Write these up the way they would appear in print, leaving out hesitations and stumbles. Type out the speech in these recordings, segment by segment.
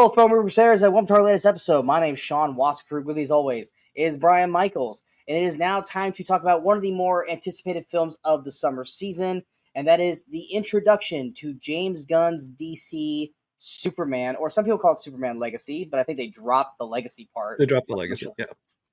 Hello, fellow Crusaders, and welcome to our latest episode. My name is Sean Wasserkrug. With me, as always, is Brian Michaels, and it is now time to talk about one of the more anticipated films of the summer season, and that is the introduction to James Gunn's DC Superman, or some people call it Superman Legacy, but I think they dropped the Legacy part. They dropped the Legacy, Sure. yeah.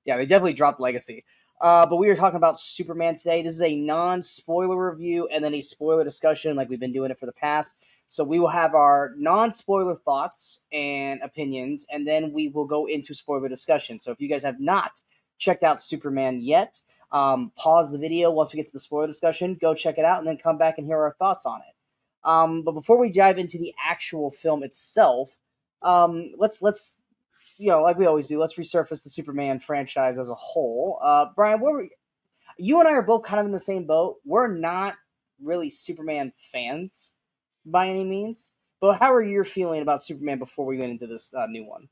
Yeah, they definitely dropped Legacy. But we are talking about Superman today. This is a non-spoiler review and then a spoiler discussion like we've been doing it for the past. So we will have our non-spoiler thoughts and opinions, and then we will go into spoiler discussion. So if you guys have not checked out Superman yet, pause the video once we get to the spoiler discussion, go check it out, and then come back and hear our thoughts on it. But before we dive into the actual film itself, let's like we always do, let's resurface the Superman franchise as a whole. Brian, you and I are both kind of in the same boat. We're not really Superman fans by any means, but how are you feeling about Superman before we went into this new one?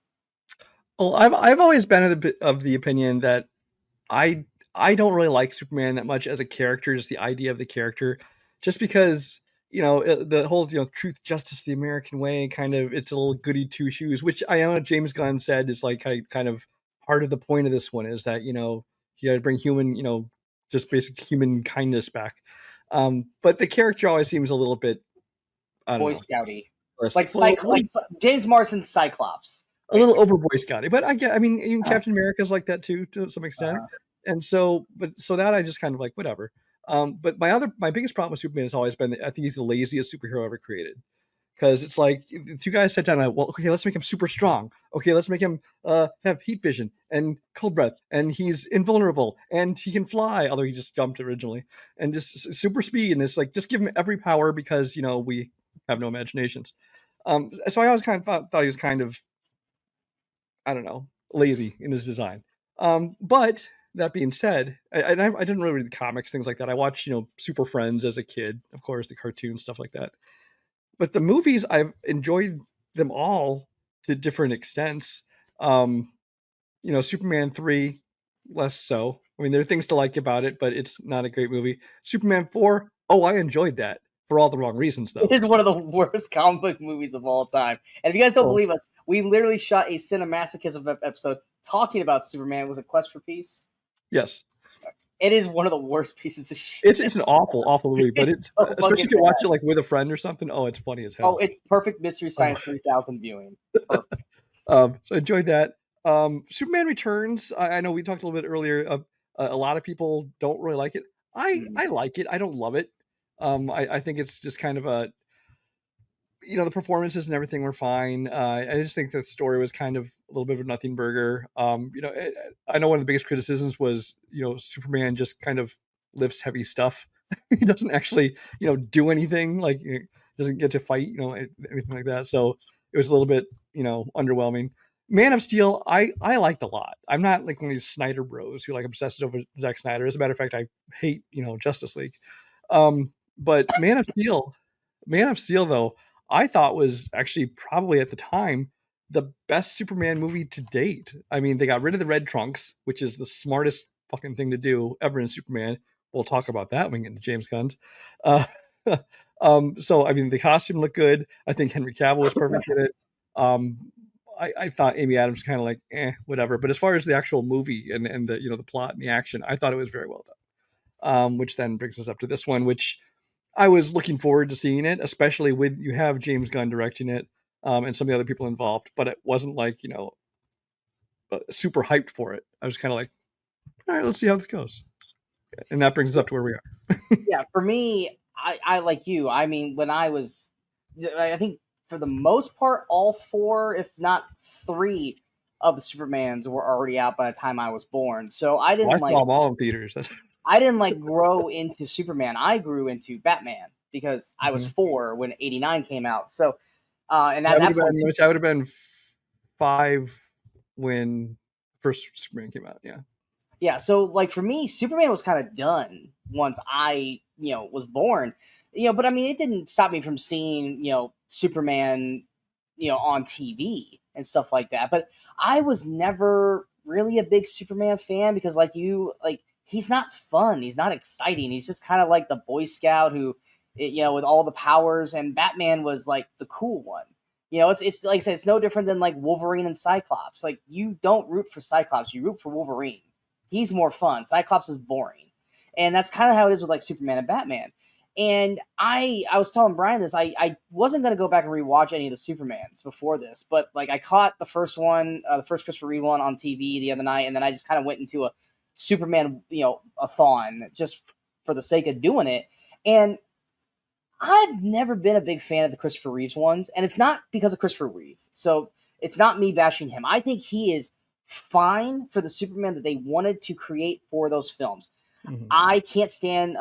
Well, I've always been of the opinion that I don't really like Superman that much as a character, just the idea of the character, just because the whole truth, justice, the American way kind of, it's a little goody two shoes, which I know James Gunn said is like kind of part of the point of this one is that he had to bring human just basic human kindness back, but the character always seems a little bit Boy Scouty, like James Marsden's Cyclops, basically. A little over Boy Scouty, but I mean even Captain America's like that too to some extent, and so that I just kind of like whatever. But my biggest problem with Superman has always been that I think he's the laziest superhero ever created. Because it's like the two guys sat down and well, okay, let's make him super strong. Okay, let's make him have heat vision and cold breath, and he's invulnerable, and he can fly, although he just jumped originally, and just super speed, and this like just give him every power because we have no imaginations. So I always kind of thought he was kind of, I don't know, lazy in his design. But that being said, I didn't really read the comics, things like that. I watched Super Friends as a kid, of course, the cartoon stuff like that. But the movies, I've enjoyed them all to different extents. Superman 3, less so. I mean, there are things to like about it, but it's not a great movie. Superman 4, I enjoyed that for all the wrong reasons, though. It is one of the worst comic book movies of all time. And if you guys don't believe us, we literally shot a Cinemasochism episode talking about Superman. Was it Quest for Peace? Yes. It is one of the worst piees of shit. It's an awful movie, but it's so especially if you watch it like with a friend or something. Oh, it's funny as hell. Oh, it's perfect Mystery Science 3000 viewing. Perfect. So I enjoyed that. Superman Returns. I know we talked a little bit earlier. A lot of people don't really like it. I like it. I don't love it. I think it's just kind of a the performances and everything were fine. I just think the story was kind of a little bit of a nothing burger. I know one of the biggest criticisms was, Superman just kind of lifts heavy stuff. He doesn't actually, do anything, like doesn't get to fight, anything like that. So it was a little bit, underwhelming. Man of Steel, I liked a lot. I'm not like one of these Snyder bros who like obsessed over Zack Snyder. As a matter of fact, I hate, Justice League. But Man of Steel though, I thought was actually probably at the time the best Superman movie to date. I mean, they got rid of the red trunks, which is the smartest fucking thing to do ever in Superman. We'll talk about that when we get into James Gunn's. So I mean, the costume looked good. I think Henry Cavill was perfect in it. I thought Amy Adams kind of like whatever. But as far as the actual movie and the the plot and the action, I thought it was very well done. Which then brings us up to this one, which I was looking forward to seeing it, especially with you have James Gunn directing it, and some of the other people involved, but it wasn't like, super hyped for it. I was kind of like, all right, let's see how this goes. And that brings us up to where we are. Yeah, for me, I like you. I mean, I think for the most part, all 4, if not 3 of the Supermans were already out by the time I was born. So I didn't saw them all in theaters. I didn't grow into Superman. I grew into Batman because I was 4 when '89 came out. So, and at that point, I would have been 5 when first Superman came out. Yeah. Yeah. So, like for me, Superman was kind of done once I, was born. But I mean, it didn't stop me from seeing, Superman, on TV and stuff like that. But I was never really a big Superman fan because, like you, he's not fun. He's not exciting. He's just kind of like the Boy Scout who, with all the powers. And Batman was like the cool one. You know, it's like I said, it's no different than like Wolverine and Cyclops. Like, you don't root for Cyclops, you root for Wolverine. He's more fun. Cyclops is boring. And that's kind of how it is with like Superman and Batman. And I was telling Brian this. I wasn't gonna go back and rewatch any of the Supermans before this, but like I caught the first one, the first Christopher Reeve one on TV the other night, and then I just kind of went into a Superman, a thon just for the sake of doing it. And I've never been a big fan of the Christopher Reeves ones, and it's not because of Christopher Reeve. So it's not me bashing him. I think he is fine for the Superman that they wanted to create for those films. Mm-hmm. I can't stand.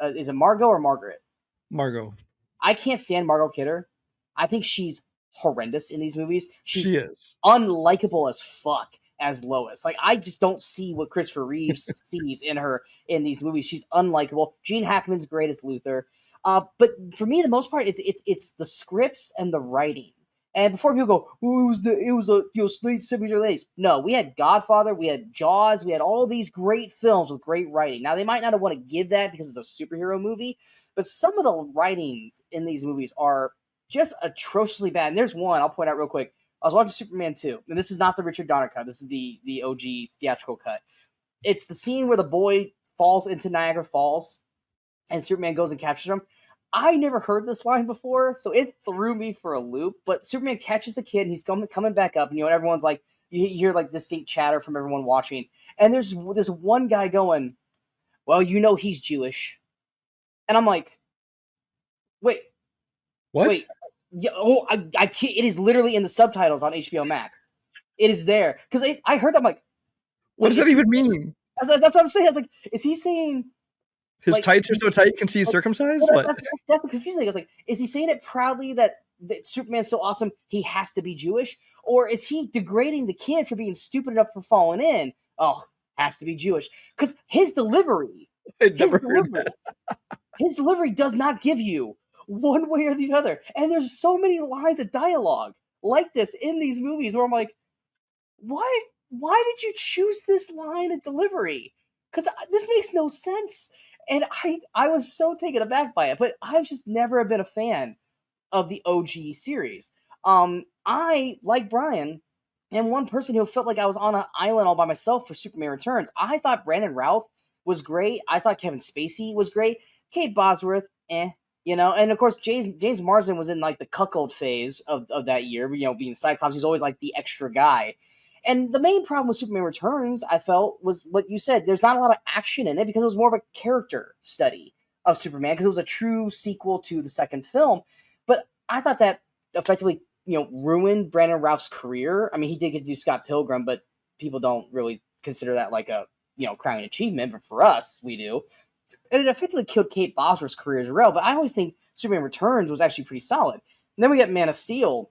Is it Margot or Margaret? Margot. I can't stand Margot Kidder. I think she's horrendous in these movies. She is unlikable as fuck as Lois. Like, I just don't see what Christopher Reeves sees in her in these movies. She's unlikable. Gene Hackman's great as Luthor. But for me, the most part, it's the scripts and the writing. And before people go, oh, it was a late 70s or 80s. No, we had Godfather, we had Jaws, we had all these great films with great writing. Now, they might not want to give that because it's a superhero movie, but some of the writings in these movies are just atrociously bad. And there's one I'll point out real quick. I was watching Superman 2, and this is not the Richard Donner cut. This is the OG theatrical cut. It's the scene where the boy falls into Niagara Falls, and Superman goes and captures him. I never heard this line before, so it threw me for a loop. But Superman catches the kid, and he's coming back up, and everyone's like, you hear like distinct chatter from everyone watching, and there's this one guy going, "Well, he's Jewish," and I'm like, "Wait, what? Wait, yeah, I can't." It is literally in the subtitles on HBO Max. It is there because I heard. I'm like, what does that even mean? That's what I'm saying. I was like, is he saying? His tights are so tight you can see he's circumcised? Well, that's the confusing thing. I was like, is he saying it proudly that Superman's so awesome he has to be Jewish? Or is he degrading the kid for being stupid enough for falling in? Oh, has to be Jewish. Because his delivery does not give you one way or the other. And there's so many lines of dialogue like this in these movies where I'm like, what? Why did you choose this line of delivery? Because this makes no sense. And I was so taken aback by it, but I've just never been a fan of the OG series. I, like Brian, am one person who felt like I was on an island all by myself for Superman Returns. I thought Brandon Routh was great. I thought Kevin Spacey was great. Kate Bosworth, and of course James Marsden was in like the cuckold phase of that year. Being Cyclops, he's always like the extra guy. And the main problem with Superman Returns, I felt, was what you said. There's not a lot of action in it because it was more of a character study of Superman because it was a true sequel to the second film. But I thought that effectively, ruined Brandon Routh's career. I mean, he did get to do Scott Pilgrim, but people don't really consider that like a, crowning achievement. But for us, we do. And it effectively killed Kate Bosworth's career as well. But I always think Superman Returns was actually pretty solid. And then we get Man of Steel.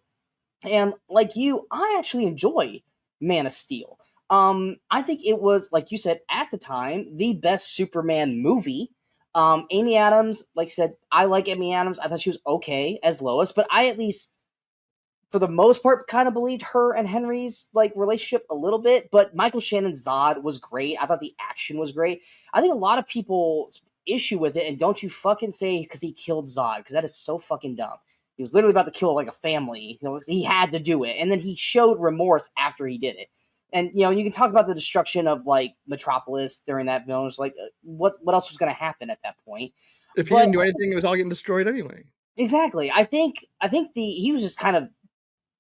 And like you, I actually enjoy Man of Steel. I think it was, like you said, at the time, the best Superman movie. Amy Adams, like I said, I like Amy Adams. I thought she was okay as Lois, but I at least, for the most part, kind of believed her and Henry's like relationship a little bit. But Michael Shannon's Zod was great. I thought the action was great. I think a lot of people's issue with it, and don't you fucking say because he killed Zod, because that is so fucking dumb. He was literally about to kill like a family. He had to do it. And then he showed remorse after he did it. And, you can talk about the destruction of like Metropolis during that film. It's like, what else was going to happen at that point? If he didn't do anything, it was all getting destroyed anyway. Exactly. I think he was just kind of,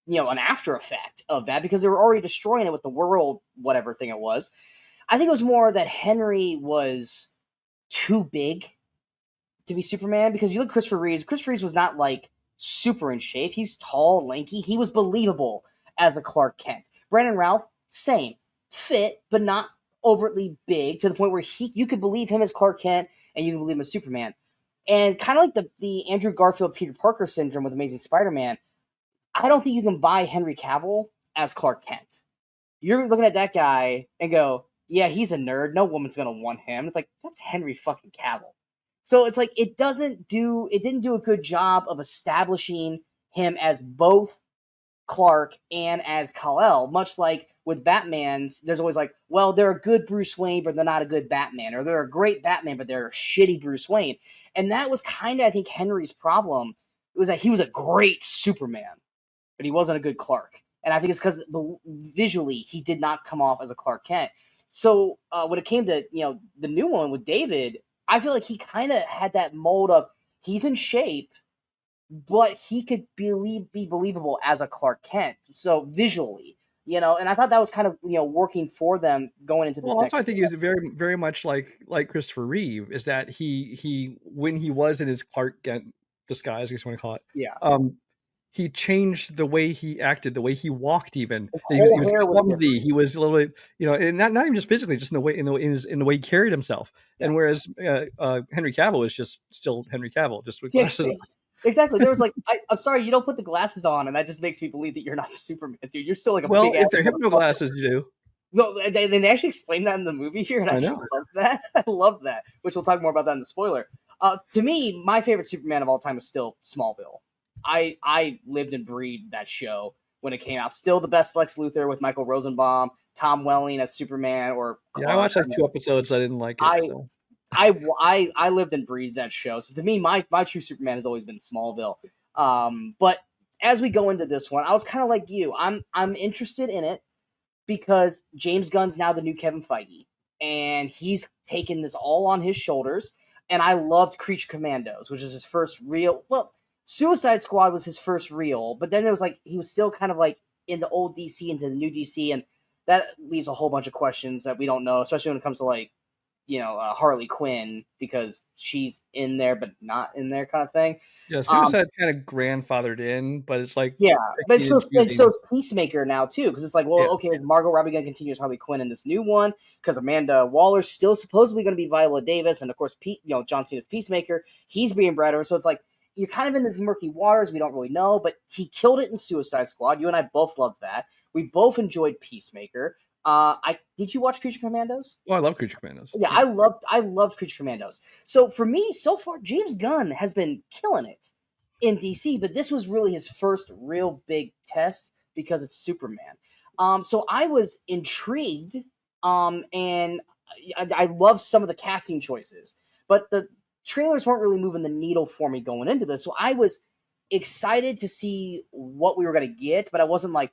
an after effect of that because they were already destroying it with the world, whatever thing it was. I think it was more that Henry was too big to be Superman because you look at Christopher Reeves was not like super in shape. He's tall, lanky. He was believable as a Clark Kent. Brandon Routh, same. Fit, but not overtly big to the point where you could believe him as Clark Kent and you can believe him as Superman. And kind of like the Andrew Garfield, Peter Parker syndrome with Amazing Spider-Man, I don't think you can buy Henry Cavill as Clark Kent. You're looking at that guy and go, yeah, he's a nerd. No woman's going to want him. It's like, that's Henry fucking Cavill. So it's like it didn't do a good job of establishing him as both Clark and as Kal-El, much like with Batman's, there's always like, well, they're a good Bruce Wayne, but they're not a good Batman, or they're a great Batman, but they're a shitty Bruce Wayne. And that was kind of, I think, Henry's problem. It was that he was a great Superman, but he wasn't a good Clark. And I think it's because visually he did not come off as a Clark Kent. So when it came to the new one with David, I feel like he kind of had that mold of he's in shape, but he could be believable as a Clark Kent. So visually, and I thought that was kind of working for them going into this. Well, also I think he was very very much like Christopher Reeve, is that he when he was in his Clark Kent disguise, I guess you want to call it. Yeah. He changed the way he acted, the way he walked. Even he was clumsy. He was a little bit, and not even just physically, just in the way he carried himself. Yeah. And whereas Henry Cavill is just still Henry Cavill, just with glasses. Exactly. There was like, I'm sorry, you don't put the glasses on, and that just makes me believe that you're not Superman, dude. You're still like a well, big. If they're hypno glasses, you do. No, they actually explained that in the movie here, and I actually love that. I love that, which we'll talk more about that in the spoiler. To me, my favorite Superman of all time is still Smallville. I lived and breathed that show when it came out. Still the best Lex Luthor with Michael Rosenbaum, Tom Welling as Superman, or Clark. Yeah, I watched like 2 episodes. I didn't like it. I lived and breathed that show. So to me, my true Superman has always been Smallville. But as we go into this one, I was kind of like you. I'm interested in it because James Gunn's now the new Kevin Feige, and he's taken this all on his shoulders. And I loved Creature Commandos, which is his first real. Well, Suicide Squad was his first real, but then there was like he was still kind of like in the old DC into the new DC, and that leaves a whole bunch of questions that we don't know, especially when it comes to like Harley Quinn, because she's in there but not in there kind of thing. Yeah, Suicide kind of grandfathered in, but it's like but so is Peacemaker now too, because it's like, well, okay, is Margot Robbie going to continue as Harley Quinn in this new one? Because Amanda Waller's still supposedly going to be Viola Davis, and of course, John Cena's Peacemaker, he's being bred over, so it's like you're kind of in this murky waters. We don't really know, but he killed it in Suicide Squad. You and I both loved that. We both enjoyed Peacemaker. Did you watch Creature Commandos? Oh, I love Creature Commandos. Yeah, I loved Creature Commandos. So for me, so far, James Gunn has been killing it in DC, but this was really his first real big test because it's Superman. So I was intrigued, and I love some of the casting choices, but the trailers weren't really moving the needle for me going into this. So I was excited to see what we were going to get, but I wasn't like,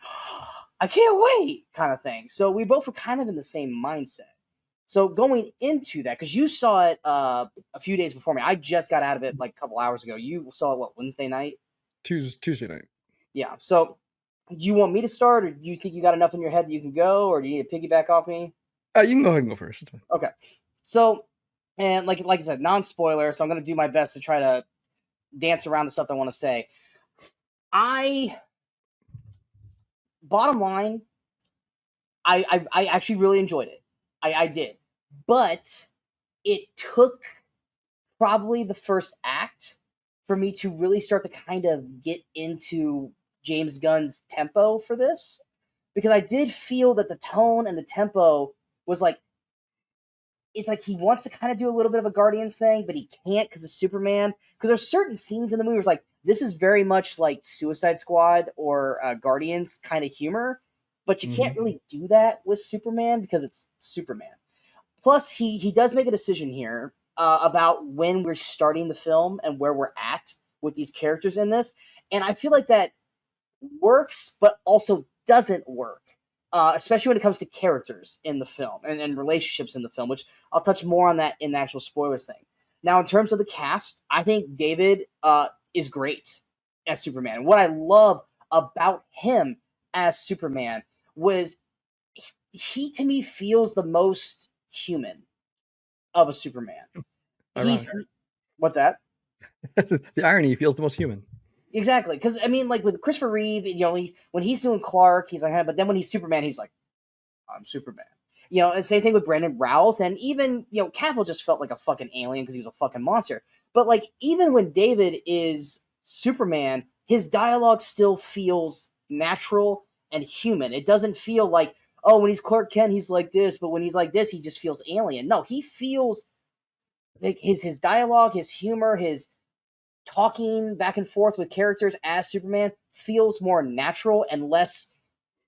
I can't wait kind of thing. So we both were kind of in the same mindset. So going into that, because you saw it a few days before me. I just got out of it like a couple hours ago. You saw it, what, Wednesday night? Tuesday night. Yeah. So do you want me to start, or do you think you got enough in your head that you can go, or do you need to piggyback off me? You can go ahead and go first. Okay. So, and like I said, non-spoiler, so I'm going to do my best to try to dance around the stuff I want to say. Bottom line, I actually really enjoyed it. I did. But it took probably the first act for me to really start to kind of get into James Gunn's tempo for this. Because I did feel that the tone and the tempo was like, it's like he wants to kind of do a little bit of a Guardians thing, but he can't because of Superman. Because there's certain scenes in the movie where it's like, this is very much like Suicide Squad or Guardians kind of humor, but you can't really do that with Superman because it's Superman. Plus, he does make a decision here about when we're starting the film and where we're at with these characters in this. And I feel like that works, but also doesn't work, especially when it comes to characters in the film and relationships in the film, which I'll touch more on that in the actual spoilers thing. Now, in terms of the cast, I think David is great as Superman. What I love about him as Superman was he to me feels the most human of a Superman. What's that? The irony, he feels the most human. Exactly, because I mean, like with Christopher Reeve, when he's doing Clark, he's like, but then when he's Superman, he's like, I'm Superman. And same thing with Brandon Routh, and even Cavill just felt like a fucking alien because he was a fucking monster. But like even when David is Superman, his dialogue still feels natural and human. It doesn't feel like, oh, when he's Clark Kent, he's like this, but when he's like this, he just feels alien. No, he feels like his dialogue, his humor, his talking back and forth with characters as Superman feels more natural and less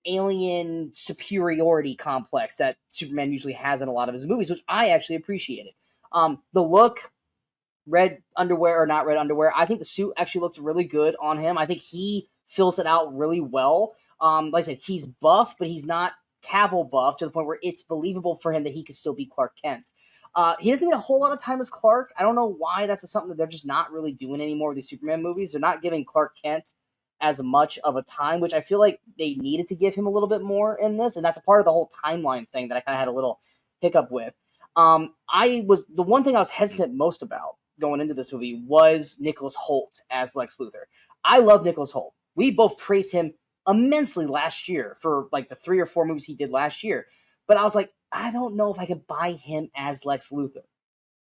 alien superiority complex that Superman usually has in a lot of his movies, which I actually appreciated. The look, red underwear or not red underwear, I think the suit actually looked really good on him. I think he fills it out really well. Like I said, he's buff, but he's not Cavill buff to the point where it's believable for him that he could still be Clark Kent. He doesn't get a whole lot of time as Clark. I don't know why that's something that they're just not really doing anymore with these Superman movies. They're not giving Clark Kent as much of a time, which I feel like they needed to give him a little bit more in this, and that's a part of the whole timeline thing that I kind of had a little hiccup with. The one thing I was hesitant most about going into this movie was Nicholas Hoult as Lex Luthor. I love Nicholas Hoult. We both praised him immensely last year for like the 3 or 4 movies he did last year, but I was like, I don't know if I could buy him as Lex Luthor.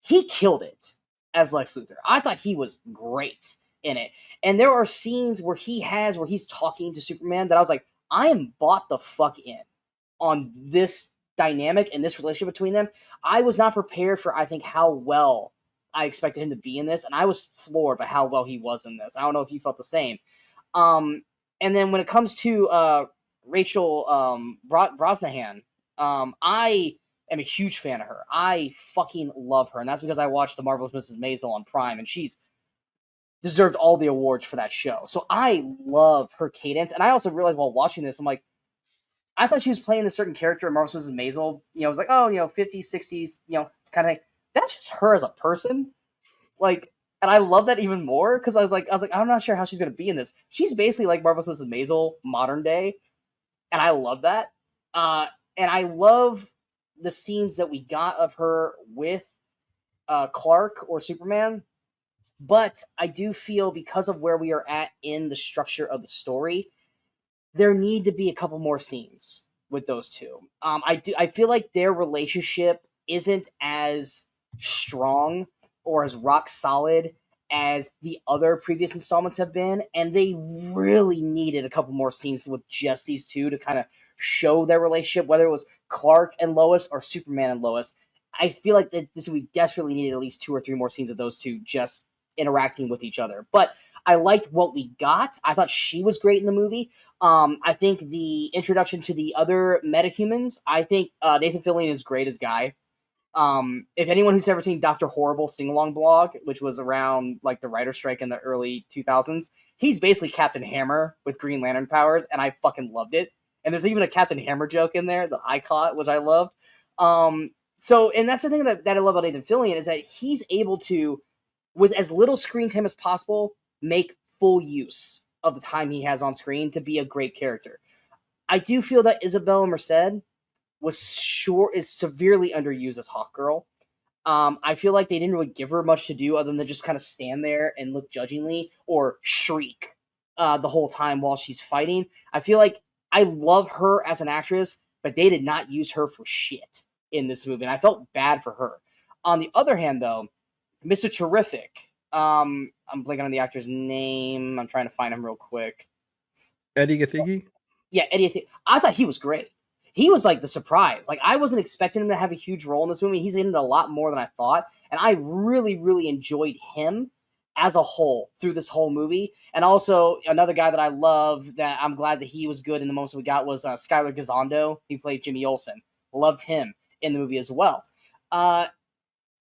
He killed it as Lex Luthor. I thought he was great in it. And there are scenes where he's talking to Superman that I was like, I am bought the fuck in on this dynamic and this relationship between them. I was not prepared for, I think, how well I expected him to be in this, and I was floored by how well he was in this. I don't know if you felt the same. And then when it comes to Rachel Brosnahan, I am a huge fan of her. I fucking love her, and that's because I watched The Marvelous Mrs. Maisel on Prime, and she's deserved all the awards for that show. So I love her cadence, and I also realized while watching this, I'm like, I thought she was playing a certain character in Marvelous Mrs. Maisel. You know, it was like, oh, 50s, 60s, kind of thing. That's just her as a person. Like, and I love that even more because I was like, I'm not sure how she's going to be in this. She's basically like Marvelous Mrs. Maisel modern day, and I love that. And I love the scenes that we got of her with Clark or Superman. But I do feel because of where we are at in the structure of the story, there need to be a couple more scenes with those two. I feel like their relationship isn't as strong or as rock solid as the other previous installments have been, and they really needed a couple more scenes with just these two to kind of show their relationship, whether it was Clark and Lois or Superman and Lois. I feel like we desperately needed at least 2 or 3 more scenes of those two just interacting with each other. But I liked what we got. I thought she was great in the movie. I think the introduction to the other metahumans, I think Nathan Fillion is great as Guy. If anyone who's ever seen Dr. Horrible sing-along blog, which was around like the writer strike in the early 2000s, he's basically Captain Hammer with Green Lantern powers, and I fucking loved it. And there's even a Captain Hammer joke in there that I caught, which I loved. And that's the thing that I love about Nathan Fillion is that he's able to, with as little screen time as possible, make full use of the time he has on screen to be a great character. I do feel that Isabella Merced is severely underused as Hawkgirl. I feel like they didn't really give her much to do other than just kind of stand there and look judgingly or shriek the whole time while she's fighting. I feel like I love her as an actress, but they did not use her for shit in this movie, and I felt bad for her. On the other hand, though, Mr. Terrific, I'm blanking on the actor's name. I'm trying to find him real quick. Eddie Gathegi? Yeah, Eddie Gathegi. I thought he was great. He was like the surprise. Like, I wasn't expecting him to have a huge role in this movie. He's in it a lot more than I thought, and I really, really enjoyed him as a whole through this whole movie. And also, another guy that I love that I'm glad that he was good in the moments we got was Skylar Gisondo. He played Jimmy Olsen. Loved him in the movie as well.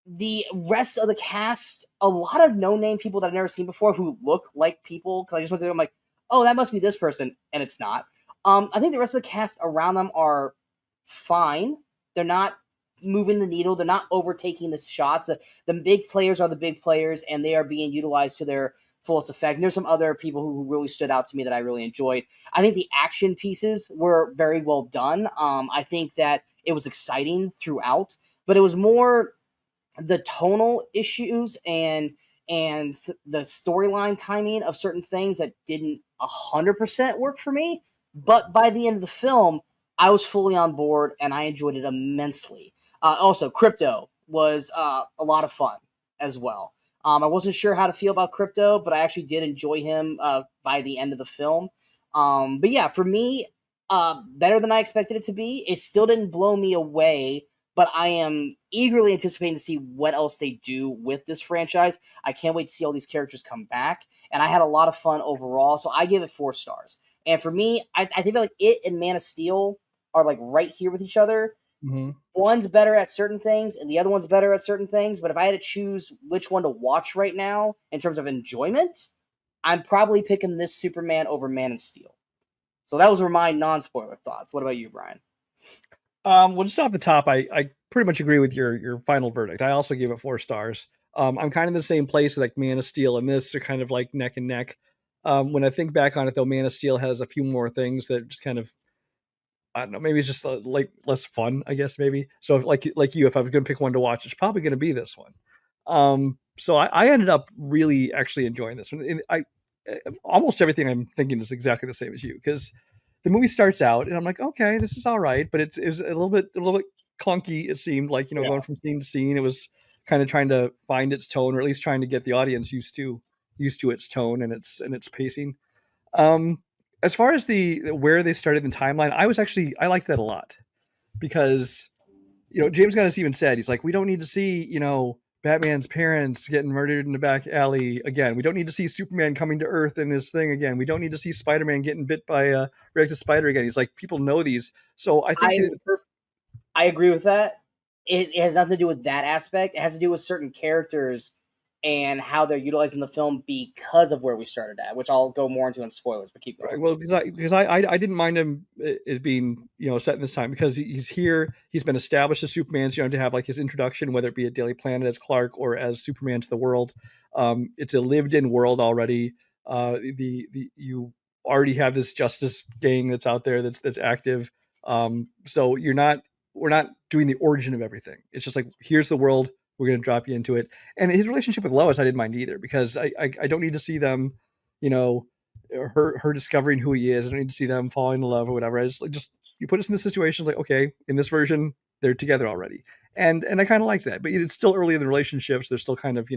The rest of the cast, a lot of no-name people that I've never seen before who look like people, because I just went through them like, oh, that must be this person, and it's not. I think the rest of the cast around them are fine. They're not moving the needle. They're not overtaking the shots. The big players are the big players, and they are being utilized to their fullest effect. And there's some other people who really stood out to me that I really enjoyed. I think the action pieces were very well done. I think that it was exciting throughout, but it was more the tonal issues and the storyline timing of certain things that didn't 100% work for me. But by the end of the film, I was fully on board and I enjoyed it immensely. Also, Crypto was a lot of fun as well. I wasn't sure how to feel about Crypto, but I actually did enjoy him by the end of the film. But yeah, for me, better than I expected it to be. It still didn't blow me away, but I am eagerly anticipating to see what else they do with this franchise. I can't wait to see all these characters come back, and I had a lot of fun overall, so I give it 4 stars. And for me, I think like it and Man of Steel are like right here with each other. Mm-hmm. One's better at certain things, and the other one's better at certain things, but if I had to choose which one to watch right now in terms of enjoyment, I'm probably picking this Superman over Man of Steel. So that was my non-spoiler thoughts. What about you, Brian? Well, just off the top, I pretty much agree with your final verdict. I also gave it 4 stars. I'm kind of in the same place. Like Man of Steel and this are kind of like neck and neck. When I think back on it, though, Man of Steel has a few more things that just kind of, I don't know, maybe it's just like less fun, I guess, maybe. So if, like you, if I was going to pick one to watch, it's probably going to be this one. So I ended up really actually enjoying this one. And almost everything I'm thinking is exactly the same as you, because the movie starts out and I'm like, okay, this is all right, but it was a little bit clunky. It seemed like, Yeah. going from scene to scene. It was kind of trying to find its tone, or at least trying to get the audience used to its tone and its pacing. Um, as far as the where they started in the timeline, I liked that a lot, because James Gunn has even said, he's like, we don't need to see, Batman's parents getting murdered in the back alley again. We don't need to see Superman coming to Earth in his thing again. We don't need to see Spider-Man getting bit by a reactive spider again. He's like, people know these. So I think I agree with that. It has nothing to do with that aspect. It has to do with certain characters and how they're utilizing the film because of where we started at, which I'll go more into in spoilers, but keep going. right, well, because I didn't mind him as being set in this time, because he's here. He's been established as Superman, so you have to have like his introduction, whether it be at Daily Planet as Clark or as Superman to the world. It's a lived-in world already. The you already have this justice gang that's out there that's active. So we're not doing the origin of everything. It's just like, here's the world. We're going to drop you into it. And his relationship with Lois, I didn't mind either, because I don't need to see them, you know, her discovering who he is. I don't need to see them falling in love or whatever. I just you put us in this situation, like, okay, in this version they're together already, and I kind of like that. But it's still early in the relationships. They're still kind of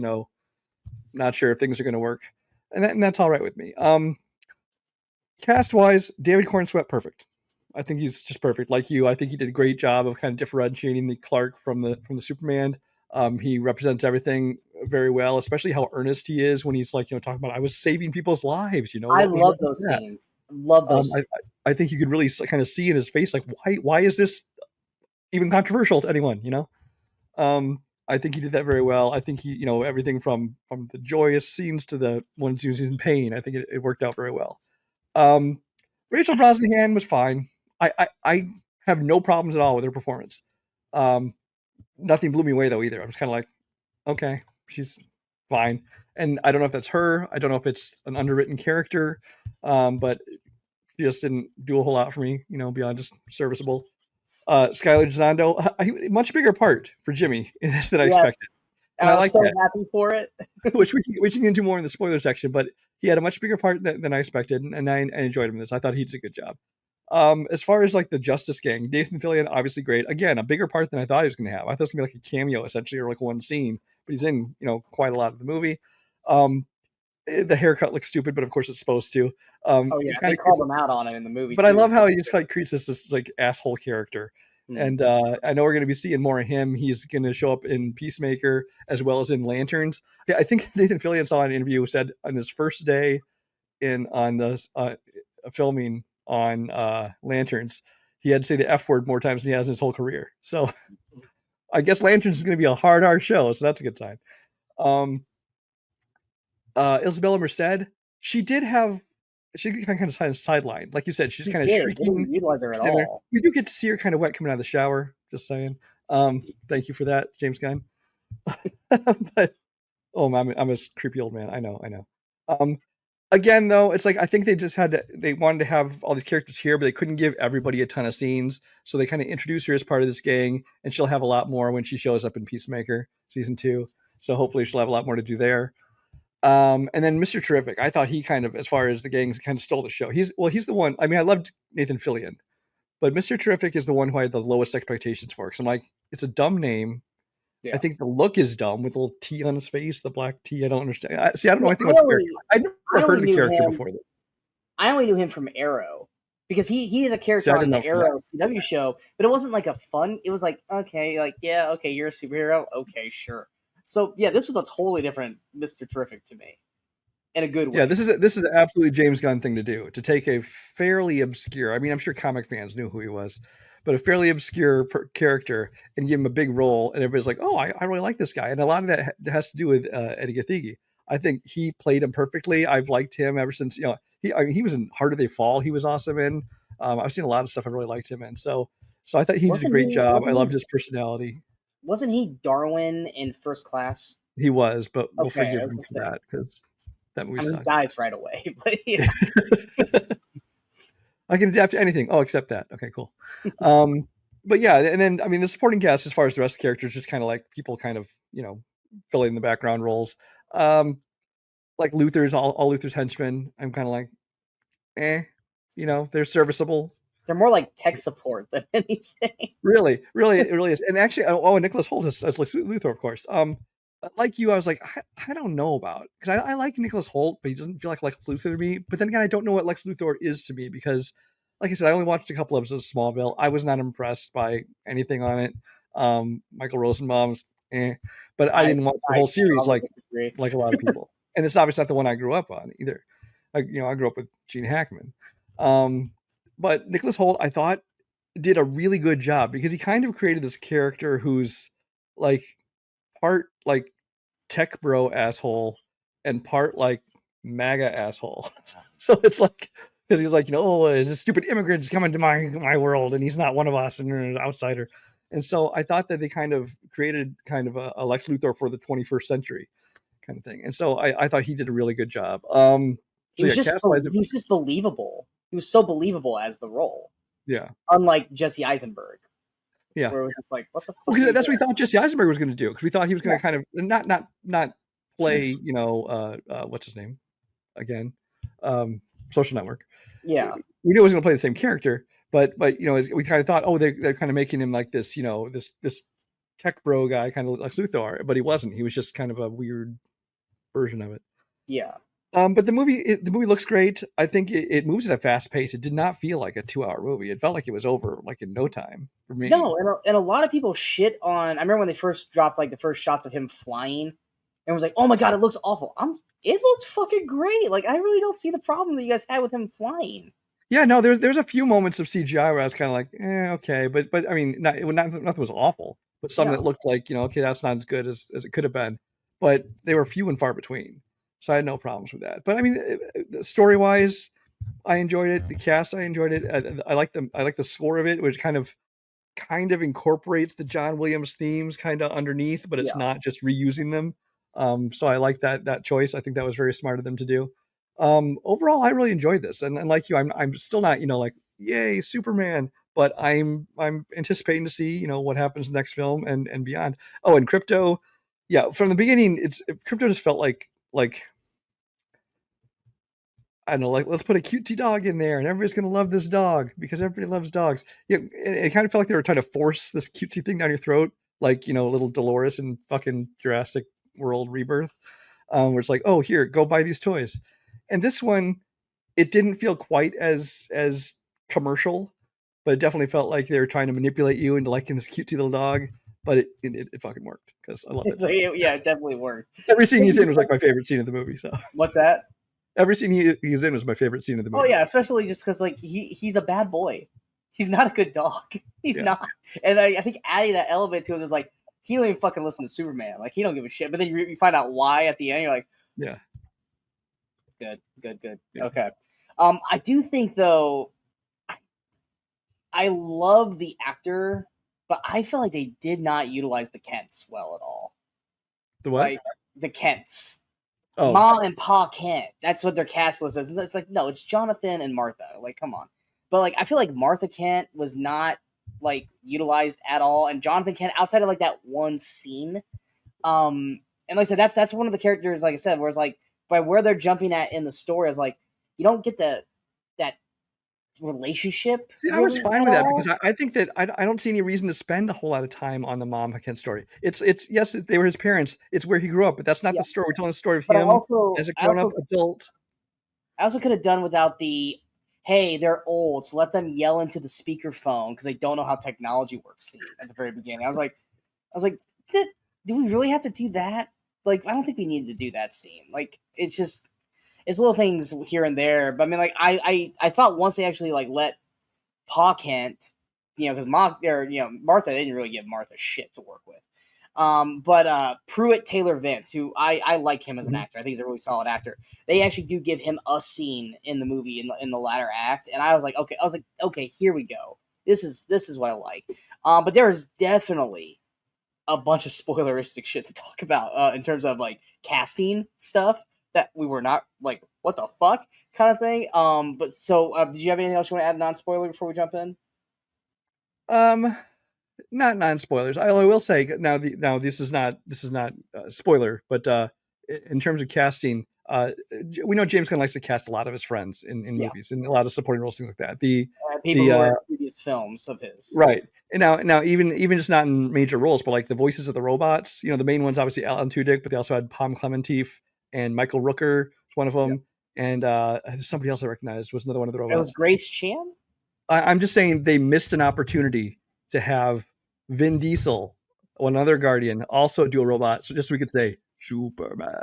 not sure if things are going to work, and that's all right with me. Cast wise, David Corn Sweat, perfect. I think he's just perfect. Like you, I think he did a great job of kind of differentiating the Clark from the Superman. He represents everything very well, especially how earnest he is when he's like, talking about, I was saving people's lives. I What was wrong love with those that? scenes. Love those I, scenes. I think you could really kind of see in his face, like, why is this even controversial to anyone? I think he did that very well. I think he, everything from the joyous scenes to the ones he was in pain. I think it worked out very well. Um, Rachel Brosnahan was fine. I have no problems at all with her performance. Nothing blew me away though either. I was kind of like, okay, she's fine. And I don't know if that's her. I don't know if it's an underwritten character, but she just didn't do a whole lot for me, beyond just serviceable. Skylar Gisondo, much bigger part for Jimmy in this than I Yes. expected, And and I I was like so that. happy for it. Which we can get into more in the spoiler section, but he had a much bigger part than I expected, and I enjoyed him in this. I thought he did a good job. As far as like the Justice Gang, Nathan Fillion, obviously great. Again, a bigger part than I thought he was going to have. I thought it was going to be like a cameo essentially, or like one scene, but he's in quite a lot of the movie. The haircut looks stupid, but of course it's supposed to. Oh yeah, It they kind of called creates, them out on it in the movie but I too. love how he just like treats this like asshole character. Hmm. And I know we're going to be seeing more of him. He's going to show up in Peacemaker as well as in Lanterns. Yeah, I think Nathan Fillion saw an interview, said on his first day on the filming on Lanterns, he had to say the F word more times than he has in his whole career. So I guess Lanterns is going to be a hard show. So that's a good sign. Isabella Merced, she kind of sidelined. Like you said, she's He kind of did. They shrieking. didn't utilize her at all. We do get to see her kind of wet coming out of the shower. Just saying. Thank you for that, James Gunn. But I'm a creepy old man. I know. Again, though, it's like I think they wanted to have all these characters here, but they couldn't give everybody a ton of scenes, so they kind of introduce her as part of this gang, and she'll have a lot more when she shows up in Peacemaker season 2. So hopefully she'll have a lot more to do there. And then Mr. Terrific, I thought he kind of, as far as the gangs, kind of stole the show. He's the one. I mean, I loved Nathan Fillion, but Mr. Terrific is the one who I had the lowest expectations for, because I'm like, it's a dumb name. Yeah. I think the look is dumb with a little T on his face, the black T. I don't understand. I don't know anything I about the only- character. I'd never I heard only of the knew character him- before this. I only knew him from Arrow because he is a See, character I on didn't the know from Arrow CW show, but it wasn't like a fun. It was like, okay, like, yeah, okay, you're a superhero, okay, sure. So yeah, this was a totally different Mr. Terrific to me, in a good way. Yeah, this is an absolutely James Gunn thing to do, to take a fairly obscure, I mean, I'm sure comic fans knew who he was, but a fairly obscure character, and give him a big role, and everybody's like, oh, I really like this guy. And a lot of that has to do with Eddie Gathegi. I think he played him perfectly. I've liked him ever since, he was in Harder They Fall. He was awesome in. I've seen a lot of stuff I really liked him in. So I thought he did a Wasn't great he? job. I Wasn't he? loved his personality. Wasn't he Darwin in First Class? He was, but we'll Okay, forgive I was him gonna for say. that because that movie I mean, he sucks. dies right away, but yeah. I can adapt to anything. Oh, except that. Okay, cool. Um, but yeah, and then I mean the supporting cast as far as the rest of the characters, just kind of like people kind of filling the background roles. Um, like Luther's all Luther's henchmen. I'm kind of like, they're serviceable. They're more like tech support than anything. Really, really, it really is. And actually, and Nicholas Hoult as Lex Luthor, of course. Like you, I was like, I don't know about because I like Nicholas Hoult, but he doesn't feel like Lex Luthor to me. But then again, I don't know what Lex Luthor is to me because, like I said, I only watched a couple episodes of Smallville. I was not impressed by anything on it. Michael Rosenbaum's, but I I didn't watch the I whole series strongly disagree. like a lot of people. And it's obviously not the one I grew up on either. I grew up with Gene Hackman. But Nicholas Hoult, I thought, did a really good job because he kind of created this character who's like part like tech bro asshole and part like MAGA asshole. So it's like because he's like, oh, this stupid immigrant is coming to my world and he's not one of us and an outsider. And so I thought that they kind of created kind of a Lex Luthor for the 21st century kind of thing. And so I thought he did a really good job. So yeah, cast wise, He was just believable. He was so believable as the role, yeah, unlike Jesse Eisenberg, yeah. where it was just like, what the fuck? Because that's what we thought Jesse Eisenberg was going to do. Because we thought he was going to kind of not play, what's his name again, Social Network. Yeah, We knew he was going to play the same character, but we kind of thought, oh, they're kind of making him like this, this tech bro guy, kind of like Luthor, but he wasn't. He was just kind of a weird version of it. yeah. But the movie looks great. I think it moves at a fast pace. It did not feel like a 2-hour movie. It felt like it was over like in no time for me. No, and a lot of people shit on. I remember when they first dropped like the first shots of him flying, and was like, "Oh my god, it looks awful." It looked fucking great. Like I really don't see the problem that you guys had with him flying. Yeah, no, there's a few moments of CGI where I was kind of like, okay, but I mean, nothing was awful, but some No, that looked like, okay, that's not as good as it could have been, but they were few and far between, so I had no problems with that. But I mean, story wise, I enjoyed it. The cast, I enjoyed it. I like the score of it, which kind of incorporates the John Williams themes kind of underneath, but it's yeah. not just reusing them. So I like that choice. I think that was very smart of them to do. Overall, I really enjoyed this, and like you, I'm still not like yay Superman, but I'm anticipating to see what happens next film and beyond. Oh, and Crypto, yeah, from the beginning, Crypto just felt like I don't know, like let's put a cutesy dog in there, and everybody's gonna love this dog because everybody loves dogs. It kind of felt like they were trying to force this cutesy thing down your throat, like little Dolores in fucking Jurassic World Rebirth, where it's like, oh, here, go buy these toys. And this one, it didn't feel quite as commercial, but it definitely felt like they were trying to manipulate you into liking this cutesy little dog. But it fucking worked because I love it. Yeah, it definitely worked. Every scene he's in was like my favorite scene of the movie. So What's that? every scene he's in was my favorite scene of the movie. Oh yeah, especially just because like he's a bad boy. He's not a good dog. He's not. And I think adding that element to it is like he don't even fucking listen to Superman. Like he don't give a shit. But then you find out why at the end. You're like, yeah, good. Yeah. Okay. I do think though, I love the actor, but I feel like they did not utilize the Kents well at all. The what? Like the Kents. Oh, Ma and Pa Kent. That's what their cast list is. It's like, no, it's Jonathan and Martha. Like, come on. But like I feel like Martha Kent was not like utilized at all. And Jonathan Kent, outside of like that one scene, and like I said, that's one of the characters, like I said, where it's like by where they're jumping at in the story is like you don't get that relationship. see, I was fine with that because I think that I don't see any reason to spend a whole lot of time on the mom Kent story. It's yes, they were his parents. It's where he grew up, but that's not the story. We're telling the story of But him as a grown-up adult. I also could have done without the hey, they're old, so let them yell into the speakerphone because they don't know how technology works scene at the very beginning. I was like, do we really have to do that? Like, I don't think we needed to do that scene. Like, it's little things here and there. But I mean, like, I thought once they actually like let Pa Kent, because Martha, they didn't really give Martha shit to work with. But Pruitt Taylor Vince, who I like him as an Mhm. actor, I think he's a really solid actor. They actually do give him a scene in the movie in the latter act, and I was like, okay, here we go. This is what I like. But there's definitely a bunch of spoileristic shit to talk about in terms of like casting stuff that we were not like, what the fuck kind of thing. But so did you have anything else you want to add non spoiler before we jump in? Um, Not non-spoilers. I will say now this is not spoiler, but in terms of casting, we know James Gunn likes to cast a lot of his friends in Yeah, movies and a lot of supporting roles, things like that. The people the who were in previous films of his. Right. And now even just not in major roles, but like the voices of the robots, the main ones obviously Alan Tudyk, but they also had Pom Clementif and Michael Rooker, one of Yep. them, and there's somebody else I recognized was another one of the It was robots. Grace Chan. I'm just saying they missed an opportunity to have Vin Diesel, one other Guardian, also do a robot, so just so we could say Superman.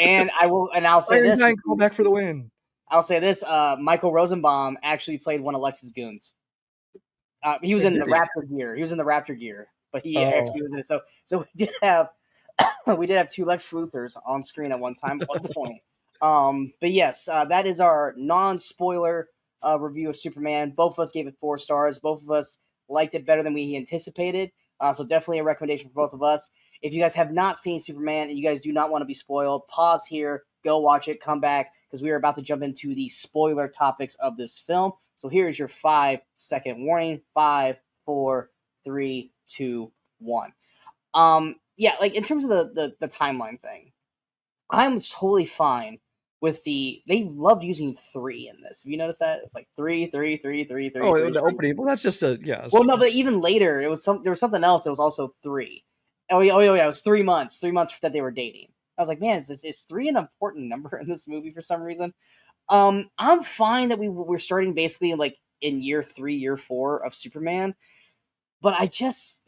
I'll say Iron this. Giant callback for the win. I'll say this. Michael Rosenbaum actually played one of Lex's goons. He was Oh, in did the he? Raptor gear. He was in the Raptor gear, but he Oh, actually was in it. So we did have two Lex Luthors on screen at one time. One point. But yes, that is our non-spoiler review of Superman. Both of us gave it 4 stars. Both of us liked it better than we anticipated. So definitely a recommendation for both of us. If you guys have not seen Superman and you guys do not want to be spoiled, pause here, go watch it, come back, because we are about to jump into the spoiler topics of this film. So here is your 5-second warning. 5, 4, 3, 2, 1. Yeah, like in terms of the timeline thing, I'm totally fine with they loved using 3 in this. Have you noticed that? It was like 3, 3, 3, 3, 3, oh, 3, the 3. opening. Well, that's just a yes. Well, no, but even later, there was something else that was also 3. Oh yeah, it was 3 months. 3 months that they were dating. I was like, man, is 3 an important number in this movie for some reason? I'm fine that we're starting basically like in year 3, year 4 of Superman, but I just,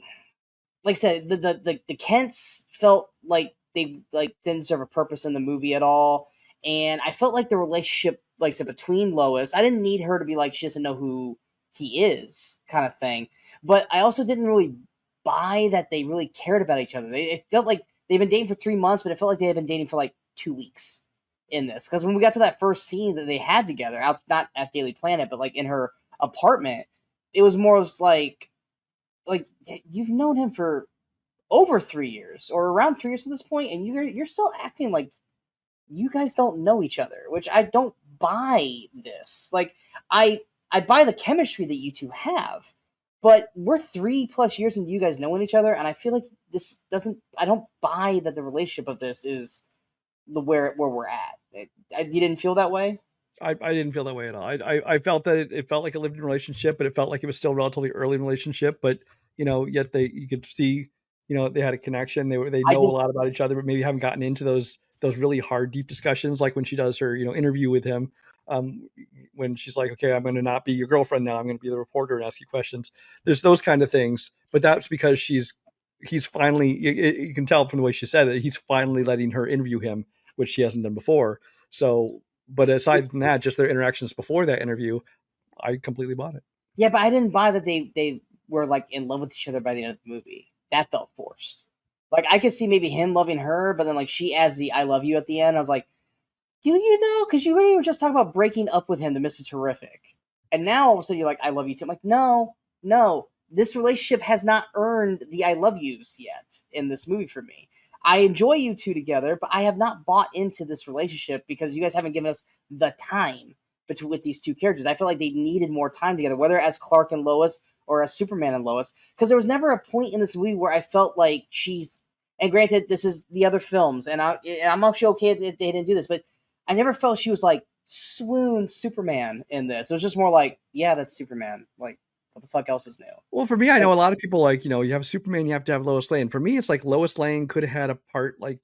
like I said, the Kents felt like they like didn't serve a purpose in the movie at all, and I felt like the relationship, like I said, between Lois, I didn't need her to be like she doesn't know who he is, kind of thing. But I also didn't really buy that they really cared about each other. It felt like they've been dating for 3 months, but it felt like they had been dating for like 2 weeks in this. Because when we got to that first scene that they had together, out not at Daily Planet, but like in her apartment, it was more like you've known him for over 3 years or around 3 years at this point, and you're still acting like you guys don't know each other, which I don't buy this. Like I buy the chemistry that you two have, but we're 3+ years into you guys knowing each other, and I feel like this doesn't. I don't buy that the relationship of this is the where we're at. You didn't feel that way? I didn't feel that way at all. I felt that it felt like a lived-in relationship, but it felt like it was still relatively early in relationship. But yet you could see, they had a connection. They I know a did. lot about each other, but maybe haven't gotten into those really hard, deep discussions, like when she does her interview with him. When she's like, "Okay, I'm going to not be your girlfriend now. I'm going to be the reporter and ask you questions." There's those kind of things, but that's because he's finally. You can tell from the way she said it, he's finally letting her interview him, which she hasn't done before. So, but aside from that, just their interactions before that interview, I completely bought it. Yeah, but I didn't buy that they were like in love with each other by the end of the movie. That felt forced. Like I could see maybe him loving her, but then like she adds the "I love you" at the end. I was like, do you though? Because you literally were just talking about breaking up with him to Mr. Terrific, and now all of a sudden you're like, "I love you too." I'm like, no, no, this relationship has not earned the "I love yous" yet in this movie for me. I enjoy you two together, but I have not bought into this relationship because you guys haven't given us the time between with these two characters. I feel like they needed more time together, whether as Clark and Lois or as Superman and Lois, because there was never a point in this movie where I felt like she's. And granted, this is the other films, and I'm actually okay that they didn't do this, but I never felt she was like swoon Superman in this. It was just more like, yeah, that's Superman. Like, what the fuck else is new? Well, for me, I Like, know a lot of people like, you have Superman, you have to have Lois Lane. For me, it's like Lois Lane could have had a part like,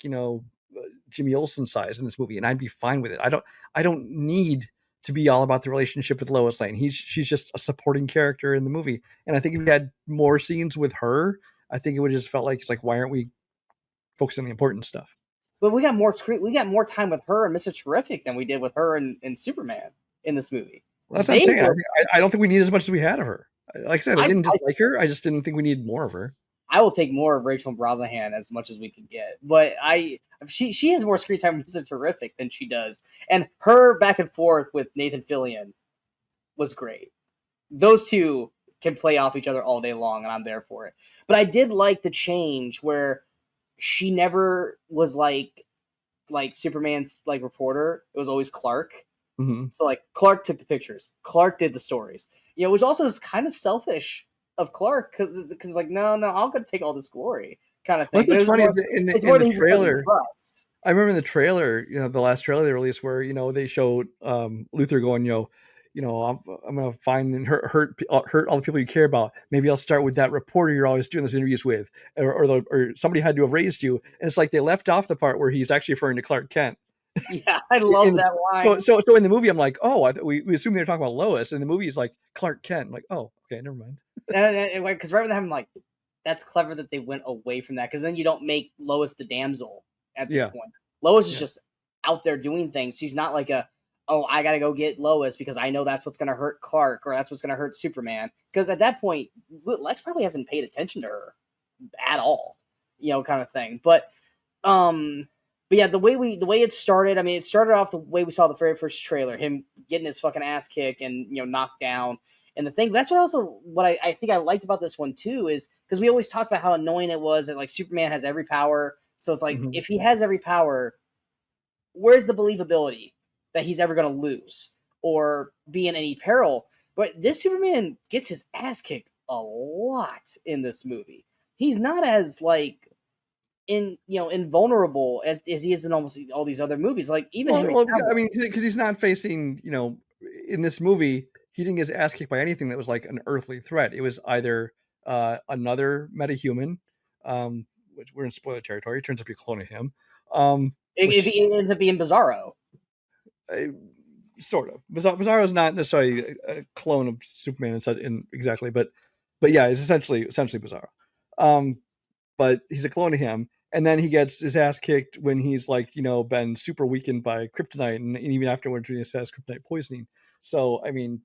Jimmy Olsen size in this movie, and I'd be fine with it. I don't need to be all about the relationship with Lois Lane. She's just a supporting character in the movie. And I think if we had more scenes with her, I think it would have just felt like it's like, why aren't we focusing on the important stuff? but we got more screen. We got more time with her and Mister Terrific than we did with her and Superman in this movie. Well, that's what I'm They saying. were. I don't think we need as much as we had of her. Like I said, I didn't I dislike her. I just didn't think we needed more of her. I will take more of Rachel Brosnahan as much as we can get. But she has more screen time with Mr. Terrific than she does. And her back and forth with Nathan Fillion was great. Those two can play off each other all day long, and I'm there for it. But I did like the change where she never was like Superman's like reporter. It was always Clark. Mm-hmm. So like Clark took the pictures. Clark did the stories. Which also is kind of selfish of Clark because like no, I'm gonna take all this glory kind of thing. What's funny is It's in more the than he just doesn't trailer. trust. I remember in the trailer, the last trailer they released, where they showed Luthor going, I'm gonna find and hurt all the people you care about. Maybe I'll start with that reporter you're always doing those interviews with, or somebody had to have raised you. And it's like they left off the part where he's actually referring to Clark Kent. Yeah, I love that line. So in the movie, I'm like, oh, we assume they're talking about Lois, and the movie is like Clark Kent. I'm like, oh, okay, never mind. Because rather than having like, that's clever that they went away from that because then you don't make Lois the damsel at this point. Lois is just out there doing things. She's not like I gotta go get Lois because I know that's what's gonna hurt Clark or that's what's gonna hurt Superman. Because at that point, Lex probably hasn't paid attention to her at all, kind of thing. But yeah, the way it started, I mean, it started off the way we saw the very first trailer, him getting his fucking ass kicked and knocked down. And the thing that's what I think I liked about this one too is because we always talked about how annoying it was that like Superman has every power. So it's like if he has every power, where's the believability that he's ever going to lose or be in any peril? But this Superman gets his ass kicked a lot in this movie. He's not as like invulnerable as he is in almost all these other movies. Like even I mean, because he's not facing in this movie. He didn't get his ass kicked by anything that was like an earthly threat. It was either another metahuman, which we're in spoiler territory. It turns out to be a clone of him. It ends up being Bizarro. Sort of. Bizarro is not necessarily a clone of Superman exactly, but yeah, it's essentially Bizarro. But he's a clone of him. And then he gets his ass kicked when he's like, been super weakened by kryptonite, and even afterwards when he has kryptonite poisoning. So, I mean,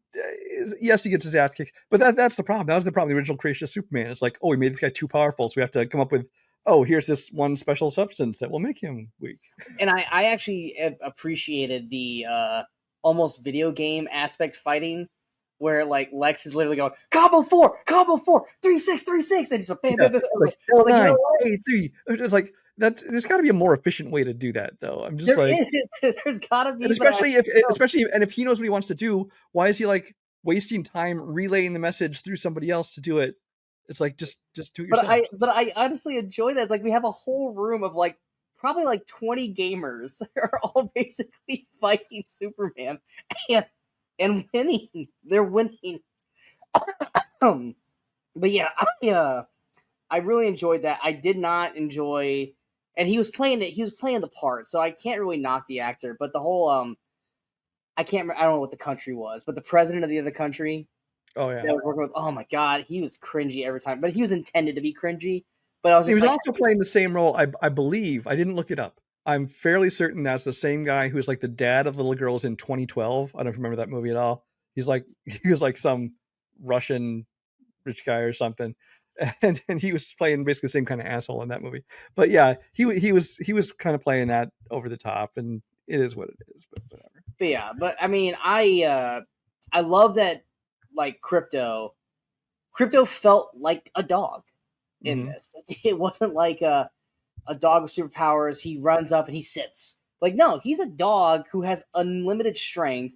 yes, he gets his ass kicked, but that's the problem. That was the problem. The original creation of Superman. It's like, oh, we made this guy too powerful, so we have to come up with, oh, here's this one special substance that will make him weak. And I actually appreciated the almost video game aspect fighting, where like Lex is literally going combo 3-6-3-6, and he's like, bam, bam, bam. Like L9, A3. It's like that. There's got to be a more efficient way to do that, though. I'm just there's got to be, especially if he knows what he wants to do. Why is he like wasting time relaying the message through somebody else to do it? It's like just do it yourself. But I honestly enjoy that. It's like we have a whole room of like probably like 20 gamers are all basically fighting Superman and winning. They're winning. But yeah, I really enjoyed that. I did not enjoy, and he was playing the part, so I can't really knock the actor. But the whole I can't remember, I don't know what the country was, but the president of the other country. Oh yeah. That I was working with. Oh my god, he was cringy every time. But he was intended to be cringy. But I was he was also playing the same role, I believe. I didn't look it up. I'm fairly certain that's the same guy who's like the dad of the little girls in 2012. I don't know if you remember that movie at all. He was like some Russian rich guy or something, and he was playing basically the same kind of asshole in that movie. But yeah, he was kind of playing that over the top, and it is what it is. But whatever. But yeah, but I mean, I love that like Crypto felt like a dog in this. It wasn't like a dog with superpowers. He runs up and he sits. Like, no, he's a dog who has unlimited strength.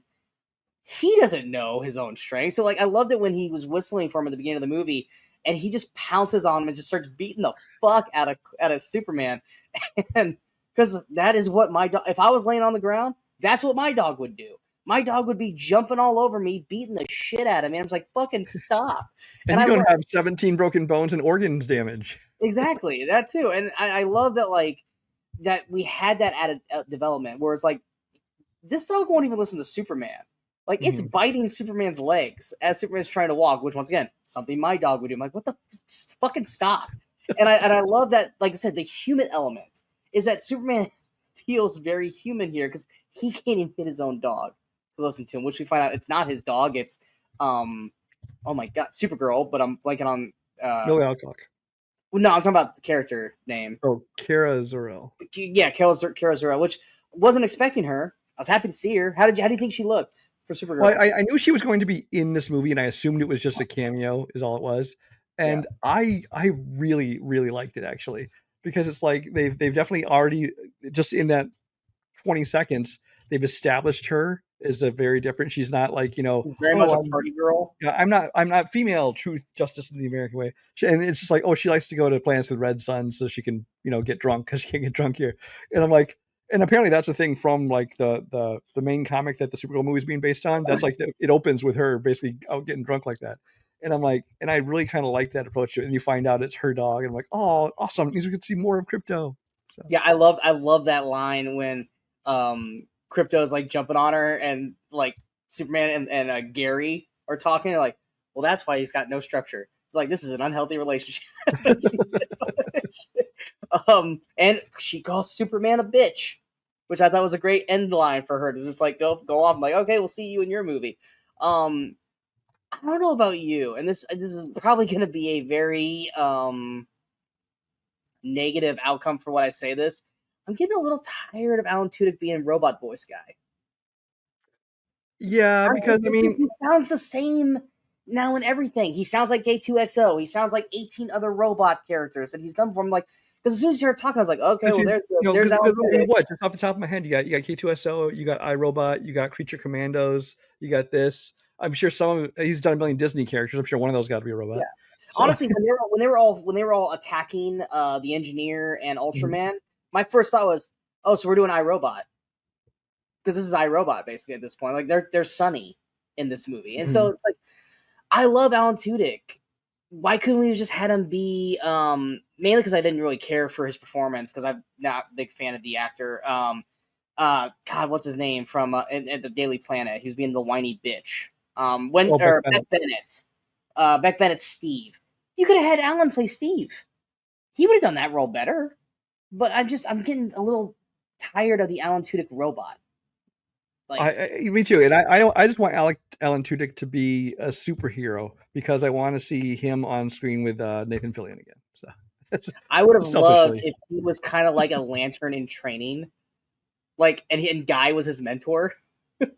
He doesn't know his own strength. So, like, I loved it when he was whistling for him at the beginning of the movie, and he just pounces on him and just starts beating the fuck out of Superman. And because that is what my dog, if I was laying on the ground, that's what my dog would do. My dog would be jumping all over me, beating the shit out of me. I was like, fucking stop. And you don't have 17 broken bones and organs damage. Exactly, that too. And I love that, like, that we had that added development where it's like, this dog won't even listen to Superman. Like, it's biting Superman's legs as Superman's trying to walk, which, once again, something my dog would do. I'm like, what the fucking stop. And I love that, like I said, the human element is that Superman feels very human here because he can't even hit his own dog to listen to him, which we find out it's not his dog. It's, oh my God, Supergirl, but I'm blanking on. Millie Alcock. No, I'm talking about the character name. Oh, Kara Zor-El. Yeah, Kara Zor-El, which wasn't expecting her. I was happy to see her. How do you think she looked for Well, Supergirl? I knew she was going to be in this movie, and I assumed it was just a cameo, is all it was. Yeah. And I really really liked it actually because it's like they've definitely already just in that 20 seconds they've established her as a very different. She's not like Very much oh a party girl. yeah, I'm not female truth justice in the American way. And it's just like oh she likes to go to planets with red suns so she can get drunk because she can't get drunk here. And I'm like and apparently that's a thing from like the main comic that the Supergirl movie is being based on. That's like it opens with her basically out getting drunk like that. And I'm like, and I really kind of like that approach to it. And you find out it's her dog, and I'm like, oh, awesome! Means we can see more of Crypto. So Yeah, I love that line when Crypto's like jumping on her and like Superman and Gary are talking. They're like, well, that's why he's got no structure. It's like this is an unhealthy relationship. And she calls Superman a bitch, which I thought was a great end line for her to just like go off. I'm like, okay, we'll see you in your movie. Um, I don't know about you, and this is probably going to be a very negative outcome for what I say this. I'm getting a little tired of Alan Tudyk being robot voice guy. yeah, because I mean, He sounds the same now in everything. He sounds like K2XO. He sounds like 18 other robot characters that he's done for him. Like, because as soon as you started talking, I was like, okay, well, there's Alan Tudyk. what just off the top of my head, you got K2SO, you got iRobot, you got Creature Commandos, you got this. I'm sure he's done a million Disney characters. I'm sure one of those got to be a Yeah. robot. So, Honestly, when they were all attacking the engineer and Ultraman, my first thought was, oh, so we're doing iRobot. Because this is iRobot basically at this point. Like they're Sunny in this movie. And so it's like I love Alan Tudyk. Why couldn't we just had him be mainly because I didn't really care for his performance because I'm not a big fan of the actor. God, what's his name from at the Daily Planet? He was being the whiny bitch. Beck Bennett. Beck Bennett's Steve. You could have had Alan play Steve. He would have done that role better. But I'm getting a little tired of the Alan Tudyk robot. Like, me too, and I just want Alan Tudyk to be a superhero because I want to see him on screen with Nathan Fillion again. So I would have loved if he was kind of like a Lantern in training, like and Guy was his mentor, this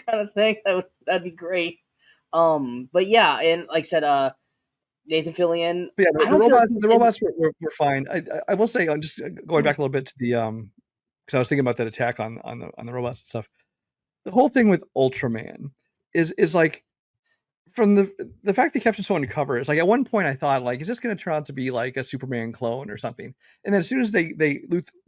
kind of thing. That'd be great. But yeah, and like I said, Nathan Fillion. But yeah, the robots were fine. I will say, I'm just going back a little bit to the because I was thinking about that attack on the robots and stuff. The whole thing with Ultraman is like from the fact they kept him so undercover. It's like at one point I thought like, is this going to turn out to be like a Superman clone or something? And then as soon as they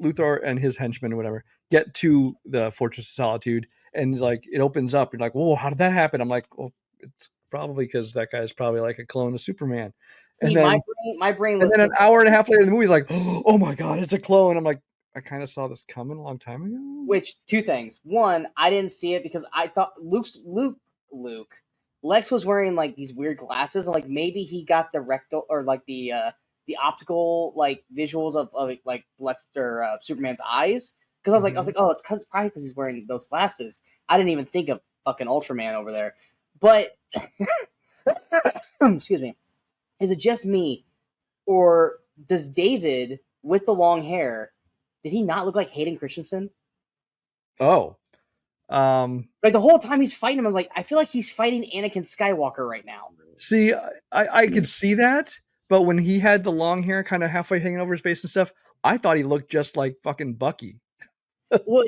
Luthor and his henchmen or whatever get to the Fortress of Solitude and like it opens up, you're like, whoa, how did that happen? I'm like, well, it's probably because that guy's probably like a clone of Superman. See, and then my brain was. And then an hour and a half later in the movie, like, oh my god, it's a clone. I'm like, I kind of saw this coming a long time ago. Which two things? One, I didn't see it because I thought Lex was wearing like these weird glasses, and like maybe he got the rectal or like the optical like visuals of like Lex or Superman's eyes. Because I was like, oh, it's probably because he's wearing those glasses. I didn't even think of fucking Ultraman over there. But excuse me, is it just me, or does David with the long hair? Did he not look like Hayden Christensen? Oh, like the whole time he's fighting him, I was like, I feel like he's fighting Anakin Skywalker right now. See, I could see that, but when he had the long hair kind of halfway hanging over his face and stuff, I thought he looked just like fucking Bucky. Well,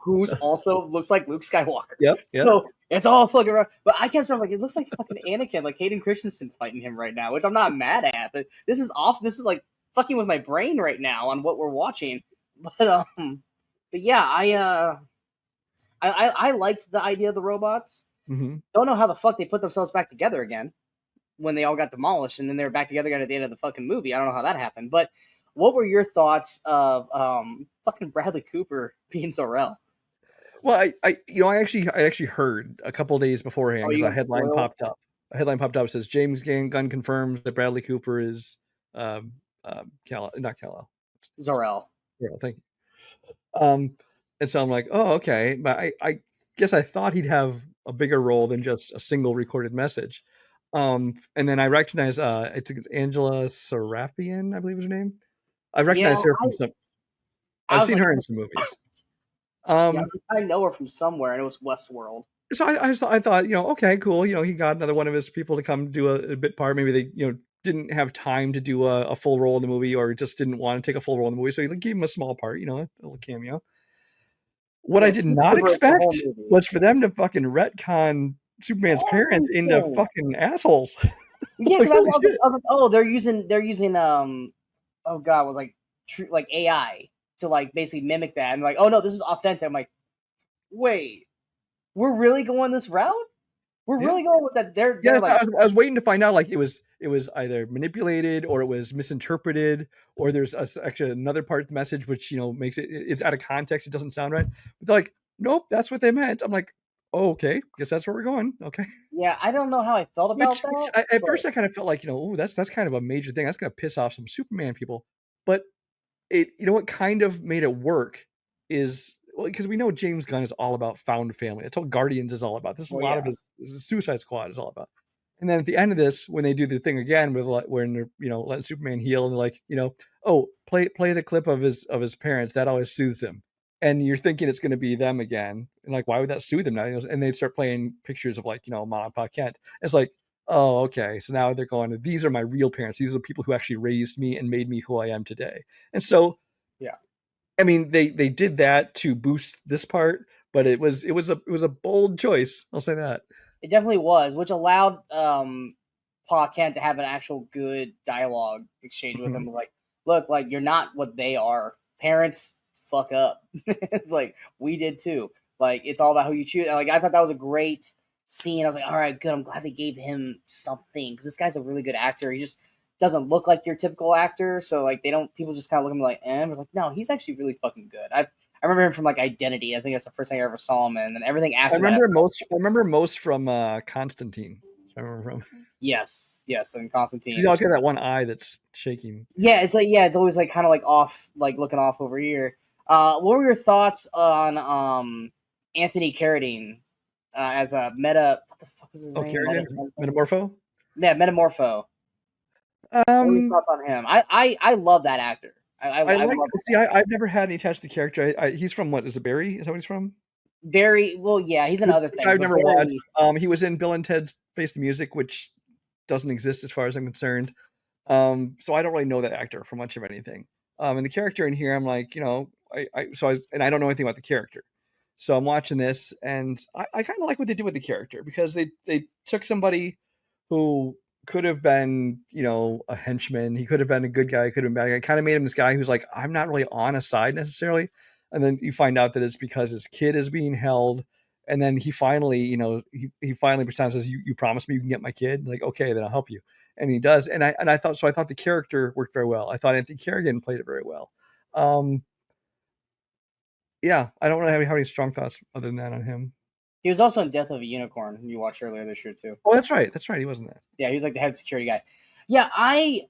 who's also looks like Luke Skywalker. Yep. So it's all fucking wrong. But I kept saying like, it looks like fucking Anakin, like Hayden Christensen fighting him right now, which I'm not mad at. But this is off. This is like fucking with my brain right now on what we're watching. But yeah, I liked the idea of the robots. Mm-hmm. Don't know how the fuck they put themselves back together again when they all got demolished and then they were back together again at the end of the fucking movie. I don't know how that happened. But what were your thoughts of fucking Bradley Cooper being Zor-El? Well, I actually heard a couple of days beforehand because a headline popped up. A headline popped up says James Gunn confirms that Bradley Cooper is not Kal-El. Zor-El. Yeah, thank you. And so I'm like, oh, okay. But I guess I thought he'd have a bigger role than just a single recorded message. And then I recognize I think it's Angela Serafian, I believe is her name. I've Yeah, recognized her from some. I I've was seen like, her in some movies. yeah, Um, I know her from somewhere, and it was Westworld. so I thought, okay, cool. He got another one of his people to come do a bit part. Maybe they, didn't have time to do a full role in the movie, or just didn't want to take a full role in the movie. So he gave him a small part, a little cameo. What I Yeah, did Steve not Trevor, the whole expect movie. was for them to fucking retcon Superman's parents into Everything. fucking assholes. Yeah, Like, because holy shit. I was like, oh, they're using oh god, was like like AI to like basically mimic that, and like, oh no, this is authentic. I'm like, wait, we're really going this route? We're Yeah. really going with that? Yeah, They're like, I was waiting to find out, like, it was either manipulated, or it was misinterpreted, or there's actually another part of the message which, makes it's out of context, it doesn't sound right. But they're like, "Nope, that's what they meant." I'm like, "Oh, okay. Guess that's where we're going. Okay." yeah, I don't know how I felt about Which that, at but first I kind of felt like, "Ooh, that's kind of a major thing. That's gonna piss off some Superman people." But what kind of made it work is, well, because we know James Gunn is all about found family. That's what Guardians is all about. This is a well, lot yeah, of his Suicide Squad is all about. And then at the end of this, when they do the thing again with, like, when they're, letting Superman heal, and they're like, oh, play the clip of his parents, that always soothes him. And you're thinking it's going to be them again, and like, why would that soothe him now? And they start playing pictures of, like, Mom and Pa Kent. It's like, oh, okay, so now they're going, these are my real parents. These are people who actually raised me and made me who I am today. And so, yeah, I mean, they did that to boost this part, but it was a bold choice. I'll say that. it definitely was, which allowed Pa Kent to have an actual good dialogue exchange with Mhm. him. Like, look, like you're not what they are. Parents fuck up. It's like we did too. Like it's all about who you choose. And, like I thought that was a great scene. I was like, all right, good. I'm glad they gave him something because this guy's a really good actor. He just doesn't look like your typical actor. So like they don't people just kind of look at him like, I was like, no, he's actually really fucking good. I remember him from like Identity. I think that's the first time I ever saw him, and then everything I after that. remember most. I remember most from Constantine. I remember from Yes, yes, and because he Constantine. always got that one eye that's shaking. Yeah, it's always like kind of like off, like looking off over here. What were your thoughts on Anthony Carradine as a meta? What the fuck was his Oh, name? Meta Kerrigan, something? Metamorpho. Yeah, Metamorpho. What were your Um, thoughts on him? I love that actor. I I like. love See, I've never had any attached to the character. He's from, what is it? Barry? Is that what he's from? Barry. Well, yeah, he's in Which, other which things, I've but never watched. Barry. He was in Bill and Ted's Face the Music, which doesn't exist as far as I'm concerned. So I don't really know that actor for much of anything. And the character in here, I'm like, and I don't know anything about the character. So I'm watching this, and I kind of like what they did with the character, because they took somebody who could have been, a henchman. He could have been a good guy. He could have been a bad guy. Kind of made him this guy who's like, I'm not really on a side necessarily. And then you find out that it's because his kid is being held. And then he finally, he finally pretends, says, you promised me you can get my kid. Like, okay, then I'll help you. And he does. And I thought the character worked very well. I thought Anthony Carrigan played it very well. Um, yeah, I don't really have any strong thoughts other than that on him. He was also in Death of a Unicorn. You watched earlier this year too. Oh, that's right. That's right. He wasn't that. Yeah, he was like the head security guy. Yeah, I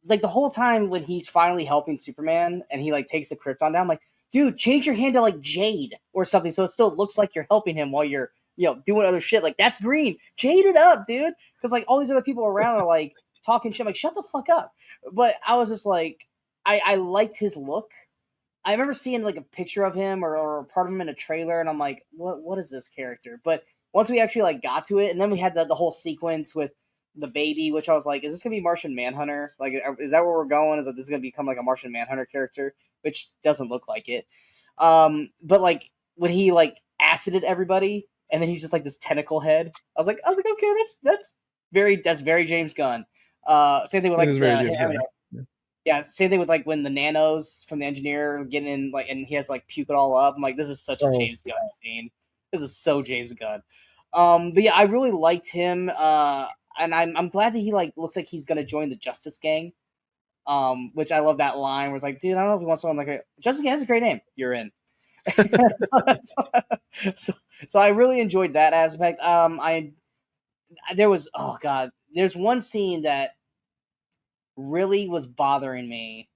like the whole time when he's finally helping Superman and he like takes the Krypton down. I'm like, dude, change your hand to like Jade or something, so it still looks like you're helping him while you're doing other shit. Like that's green. Jade it up, dude. Because like all these other people around are like talking shit. I'm like, shut the fuck up. But I was just like, I liked his look. I remember seeing like a picture of him or part of him in a trailer, and I'm like, what is this character? But once we actually like got to it, and then we had the whole sequence with the baby, which I was like, is this gonna be Martian Manhunter? Like, is that where we're going? Is that this is gonna become like a Martian Manhunter character? Which doesn't look like it. But like when he like acided everybody, and then he's just like this tentacle head. I was like, okay, that's very James Gunn. Same thing with It like is very the James Gunn. Yeah. yeah, same thing with like when the nanos from the engineer getting in, like, and he has like puke it all up. I'm like, this is such a Oh, James Gunn scene. This is so James Gunn. But yeah, I really liked him. And I'm glad that he like looks like he's gonna join the Justice Gang. Which I love that line where it's like, dude, I don't know if you want someone like Justice Gang has a great name. You're in. so, so I really enjoyed that aspect. There was oh god, there's one scene that really was bothering me,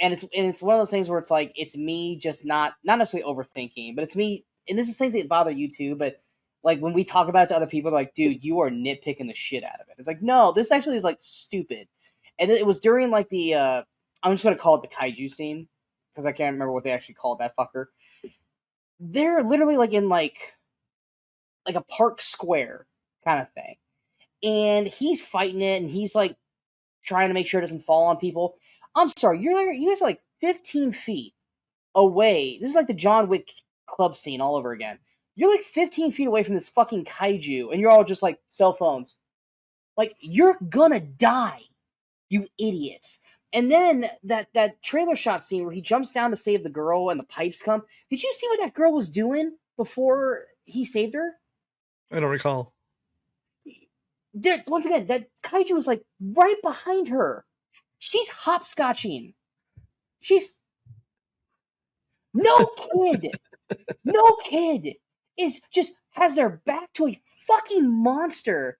and it's one of those things where it's like it's me just not necessarily overthinking, but it's me, and this is things that bother you too. But Like when we talk about it to other people, they're like, dude, you are nitpicking the shit out of it. It's like, no, this actually is like stupid. And it was during like the I'm just gonna call it the kaiju scene because I can't remember what they actually called that fucker. They're literally like in like a park square kind of thing. And he's fighting it and he's like trying to make sure it doesn't fall on people. I'm sorry, you guys are like 15 feet away. This is like the John Wick club scene all over again. You're like 15 feet away from this fucking kaiju, and you're all just like cell phones. Like, you're gonna die, you idiots. And then that trailer shot scene where he jumps down to save the girl and the pipes come. Did you see what that girl was doing before he saved her? I don't recall. Once again, that kaiju was like right behind her. She's hopscotching. She's no kid. No kid is just has their back to a fucking monster.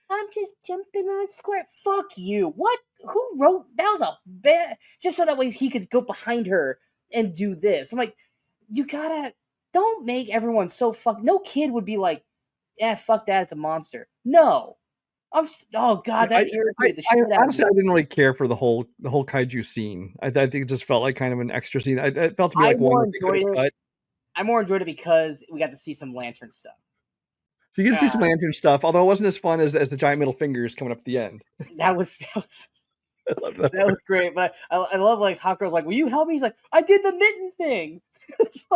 I'm just jumping on square. Fuck you. What? Who wrote that? Was a bad just so that way he could go behind her and do this. I'm like, you gotta don't make everyone so no kid would be like, yeah, fuck that, it's a monster. No. Oh god, that irritated the shit out of me. Honestly, I didn't really care for the whole kaiju scene. I think it just felt like kind of an extra scene. It felt to me like one that they could have cut. I more enjoyed it because we got to see some lantern stuff. So you get to see some lantern stuff, although it wasn't as fun as the giant middle fingers coming up at the end. That was that was great. But I love like Hakuro's like, will you help me? He's like, I did the mitten thing. It's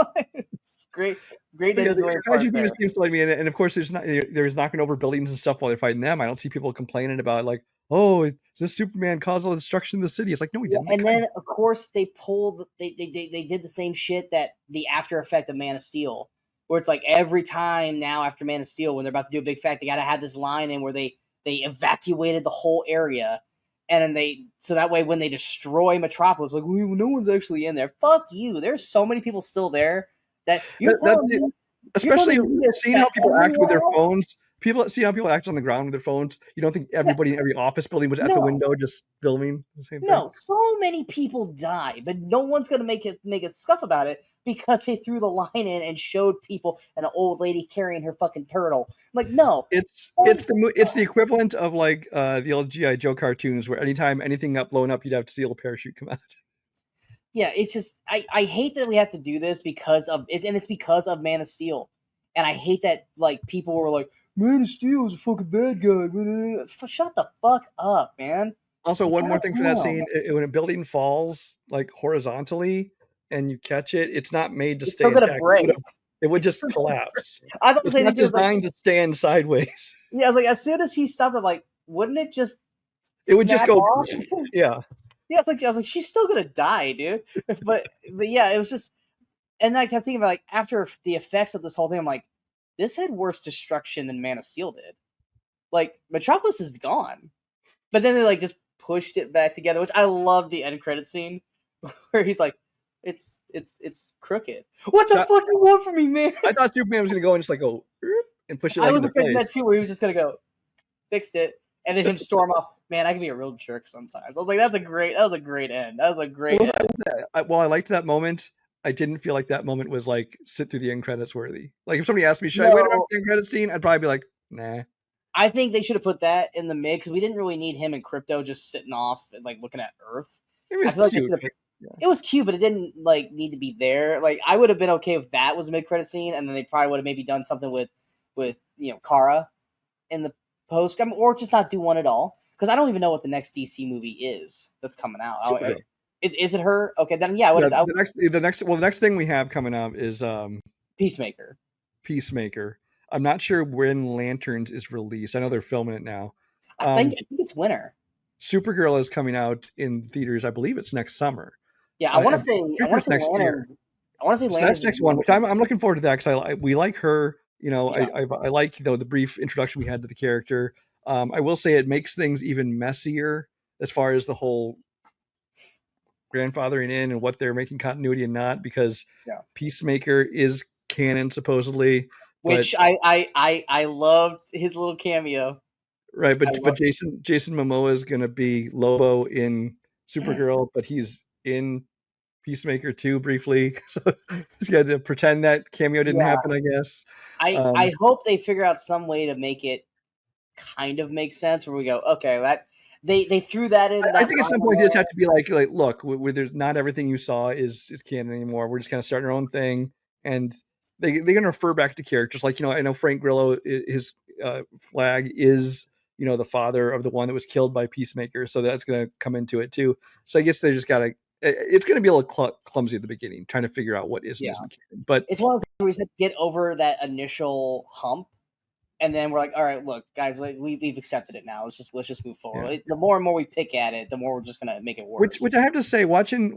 great. Great. Yeah, the kaiju theme seems to like me, and of course, there's knocking over buildings and stuff while they're fighting them. I don't see people complaining about like, oh, this Superman caused all the destruction in the city. It's like, no, he didn't. And then of course they pulled. They did the same shit that the after effect of Man of Steel, where it's like every time now after Man of Steel when they're about to do a big fight, they got to have this line in where they evacuated the whole area. And then so that way when they destroy Metropolis, like, no one's actually in there. Fuck you. There's so many people still there that especially seeing how people act with their phones. See how people act on the ground with their phones. You don't think everybody in every office building was at the window just filming the same thing? No, so many people die, but no one's gonna make a scuff about it because they threw the line in and showed people an old lady carrying her fucking turtle. Like, no, it's the equivalent of like the old G.I. Joe cartoons where anytime anything got blown up, you'd have to see a little parachute come out. Yeah, it's just I hate that we have to do this because of it, and it's because of Man of Steel, and I hate that like people were like, Man of Steel is a fucking bad guy. Shut the fuck up, man. Also, one more thing for that scene: when a building falls like horizontally and you catch it, it's not made to stay intact. It would just collapse. It's not designed to stand sideways. Yeah, I was like, as soon as he stopped, I'm like, wouldn't it just? It would just go. Off? Yeah. Yeah, I was like, she's still gonna die, dude. But yeah, it was just, and I kept thinking about like after the effects of this whole thing, I'm like, this had worse destruction than Man of Steel did. Like Metropolis is gone, but then they like just pushed it back together, which I love the end credit scene where he's like, it's crooked. What the fuck you want from me, man? I thought Superman was gonna go and just like go and push it. Like, I was expecting that too, where he was just gonna go fix it. And then him storm off. Man, I can be a real jerk sometimes. I was like, that was a great end. That was a great end. Well, I liked that moment. I didn't feel like that moment was like sit through the end credits worthy. Like if somebody asked me, should I wait around the end credit scene? I'd probably be like, nah. I think they should have put that in the mix. We didn't really need him and Crypto just sitting off and like looking at Earth. It was cute. It was cute, but it didn't like need to be there. Like I would have been okay if that was a mid credit scene, and then they probably would have maybe done something with Kara in the post, or just not do one at all. Because I don't even know what the next DC movie is that's coming out. Is it her? Okay, then yeah. The next thing we have coming up is Peacemaker. I'm not sure when Lanterns is released. I know they're filming it now. I think it's winter. Supergirl is coming out in theaters. I believe it's next summer. Yeah, I want to say next year. I want to say so that's next one, which I'm looking forward to that because we like her. I like the brief introduction we had to the character. I will say it makes things even messier as far as the whole grandfathering in and what they're making continuity and not, because Peacemaker is canon supposedly, which I loved his little cameo. Right, but Jason Momoa is going to be Lobo in Supergirl, but he's in Peacemaker 2 briefly. So just got to pretend that cameo didn't Yeah, happen, I guess. I hope they figure out some way to make it kind of make sense. Where we go, okay, that they threw that in I that think at line some in point they just there. have to be like, look, there's not everything you saw is canon anymore. We're just kind of starting our own thing, and they're going to refer back to characters. Like, I know Frank Grillo, his flag is the father of the one that was killed by Peacemaker, so that's going to come into it too. So I guess they just got to. It's going to be a little clumsy at the beginning, trying to figure out what is and Yeah, isn't canon. But it's one of those where we just have to get over that initial hump, and then we're like, all right, look, guys, we've accepted it now. Let's just move forward. yeah. The more and more we pick at it, the more we're just gonna make it Which worse. which I have to say, watching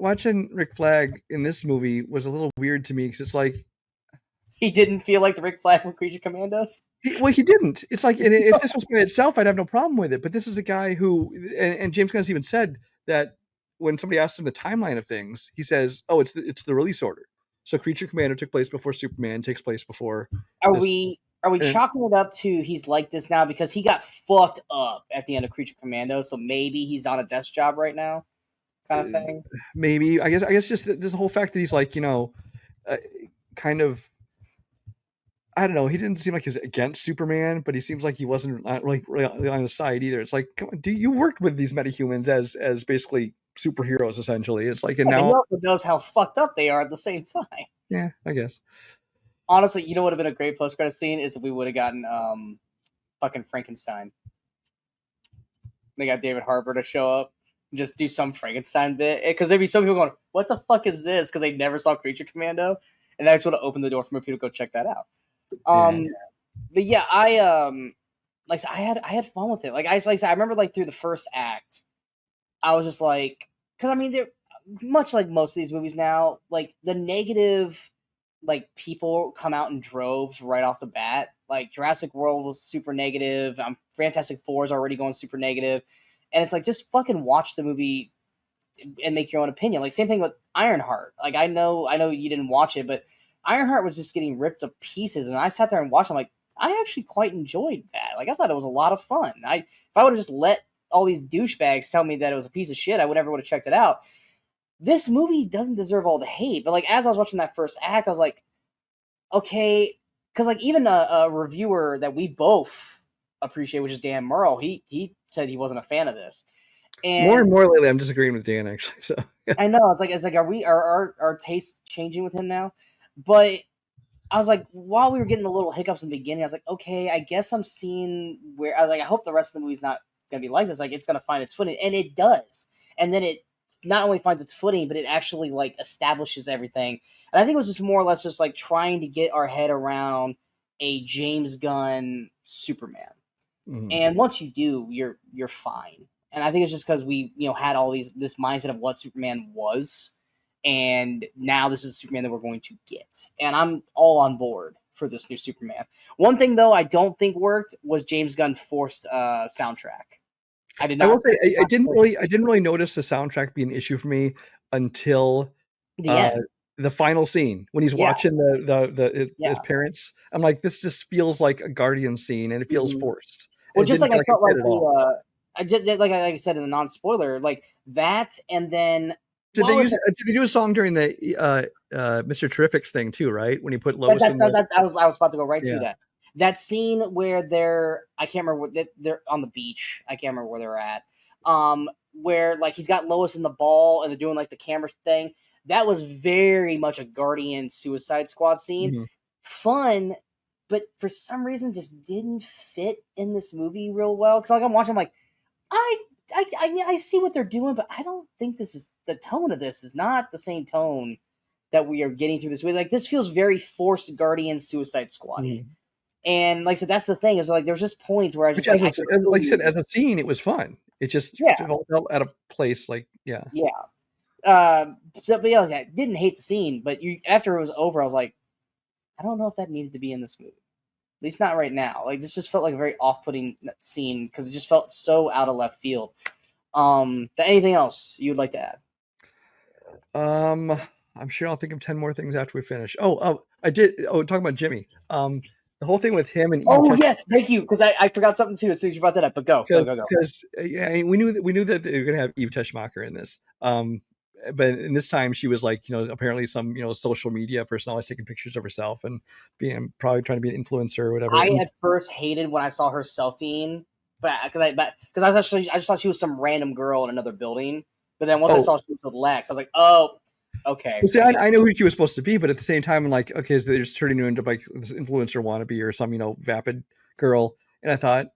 Rick Flag in this movie was a little weird to me because it's like He didn't feel like the Rick Flag from Creature Commandos. he didn't. It's like, and if this was by itself, I'd have no problem with it. But this is a guy who, and James Gunn's even said that when somebody asked him the timeline of things, he says, "Oh, it's the release order." So Creature Commando took place before Superman takes place before Are this. we chalking it up to he's like this now because he got fucked up at the end of Creature Commando, so maybe he's on a desk job right now, kind of thing. Maybe I guess just this whole fact that he's like kind of. I don't know. He didn't seem like he was against Superman, but he seems like he wasn't really on his side either. It's like, come on, you worked with these metahumans as basically superheroes, essentially. It's like, and Yeah, but he now, also knows how fucked up they are at the same time. yeah, I guess. Honestly, you know what would have been a great post credit scene is if we would have gotten fucking Frankenstein. They got David Harbour to show up and just do some Frankenstein bit because there'd be some people going, "What the fuck is this?" Because they never saw Creature Commando, and that's what opened the door for more people to go check that out. Yeah. But yeah, like I had fun with it. Like I said, I remember like through the first act, I was just like, because I mean, they're much like most of these movies now. Like the negative, like people come out in droves right off the bat. Like Jurassic World was super negative. Fantastic Four is already going super negative, and it's like just fucking watch the movie and make your own opinion. Like same thing with Ironheart. Like I know you didn't watch it, but Ironheart was just getting ripped to pieces, and I sat there and watched. I'm like, I actually quite enjoyed that. Like I thought it was a lot of fun. If I would have just let all these douchebags tell me that it was a piece of shit, I would never would have checked it out. This movie doesn't deserve all the hate, but like as I was watching that first act, I was like, okay, because like even a reviewer that we both appreciate, which is Dan Murrow, he said he wasn't a fan of this. More And and more lately, I'm disagreeing with Dan, actually. So, yeah. I know it's like are our tastes changing with him now? But I was like, while we were getting the little hiccups in the beginning, I was like, okay, I guess I'm seeing where I was like, I hope the rest of the movie's not gonna be like this. Like it's gonna find its footing, and it does. And then it not only finds its footing, but it actually like establishes everything. And I think it was just more or less just like trying to get our head around a James Gunn Superman. Mhm. And once you do, you're fine. And I think it's just because we had all this mindset of what Superman was, and now this is the Superman that we're going to get. And I'm all on board for this new Superman. One thing though I don't think worked was James Gunn forced soundtrack. I did I not. will say I didn't really notice the soundtrack be an issue for me until The uh, end. the final scene when he's Yeah, watching his yeah. parents. I'm like, this just feels like a Guardian scene, and it feels Mhm. forced, and Well, it just didn't like feel I like it felt like fit at all. I did like I said in the non spoiler, like that, and then Did they Lois. use? Did they do a song during the Mr. Terrific's thing too? Right, when he put That, Lois that, in that, the that- I was about to go right to yeah. that. That scene where I can't remember they're on the beach. I can't remember where they're at. Where like he's got Lois in the ball and they're doing like the camera thing. That was very much a Guardian Suicide Squad scene. Mhm. Fun, but for some reason just didn't fit in this movie real well. Because like I'm watching, I'm like, I, I see what they're doing, but I don't think this is the tone of this is not the same tone that we are getting through this movie. Like this feels very forced Guardian Suicide Squad-y. Mhm. And like I said, that's the thing is like there's just points where I was Which, just like I can feel like you said, you. as a scene, it was fun. It just Yeah, felt out of place. Like, yeah. yeah. But yeah, like, I didn't hate the scene, but you after it was over, I was like, I don't know if that needed to be in this movie. At least not right now. Like this just felt like a very off-putting scene because it just felt so out of left field. But anything else you'd like to add? Um, I'm sure I'll think of 10 more things after we finish. Oh, I did. Oh, talking about Jimmy. The whole thing with him and Eve Oh Tesh yes, thank you. Because I forgot something too as soon as you brought that up. But go. because yeah, we knew that they were gonna have Eve Teschmacher in this. but in this time she was like, apparently some, social media personality taking pictures of herself and being probably trying to be an influencer or whatever. I And at first hated when I saw her selfieing, but because I just thought she was some random girl in another building. But then once I oh, saw she was with Lex, I was like, oh, okay. well, see, I know who she was supposed to be, but at the same time, I'm like, okay, so they're just turning her into like this influencer wannabe or some, vapid girl. And I thought,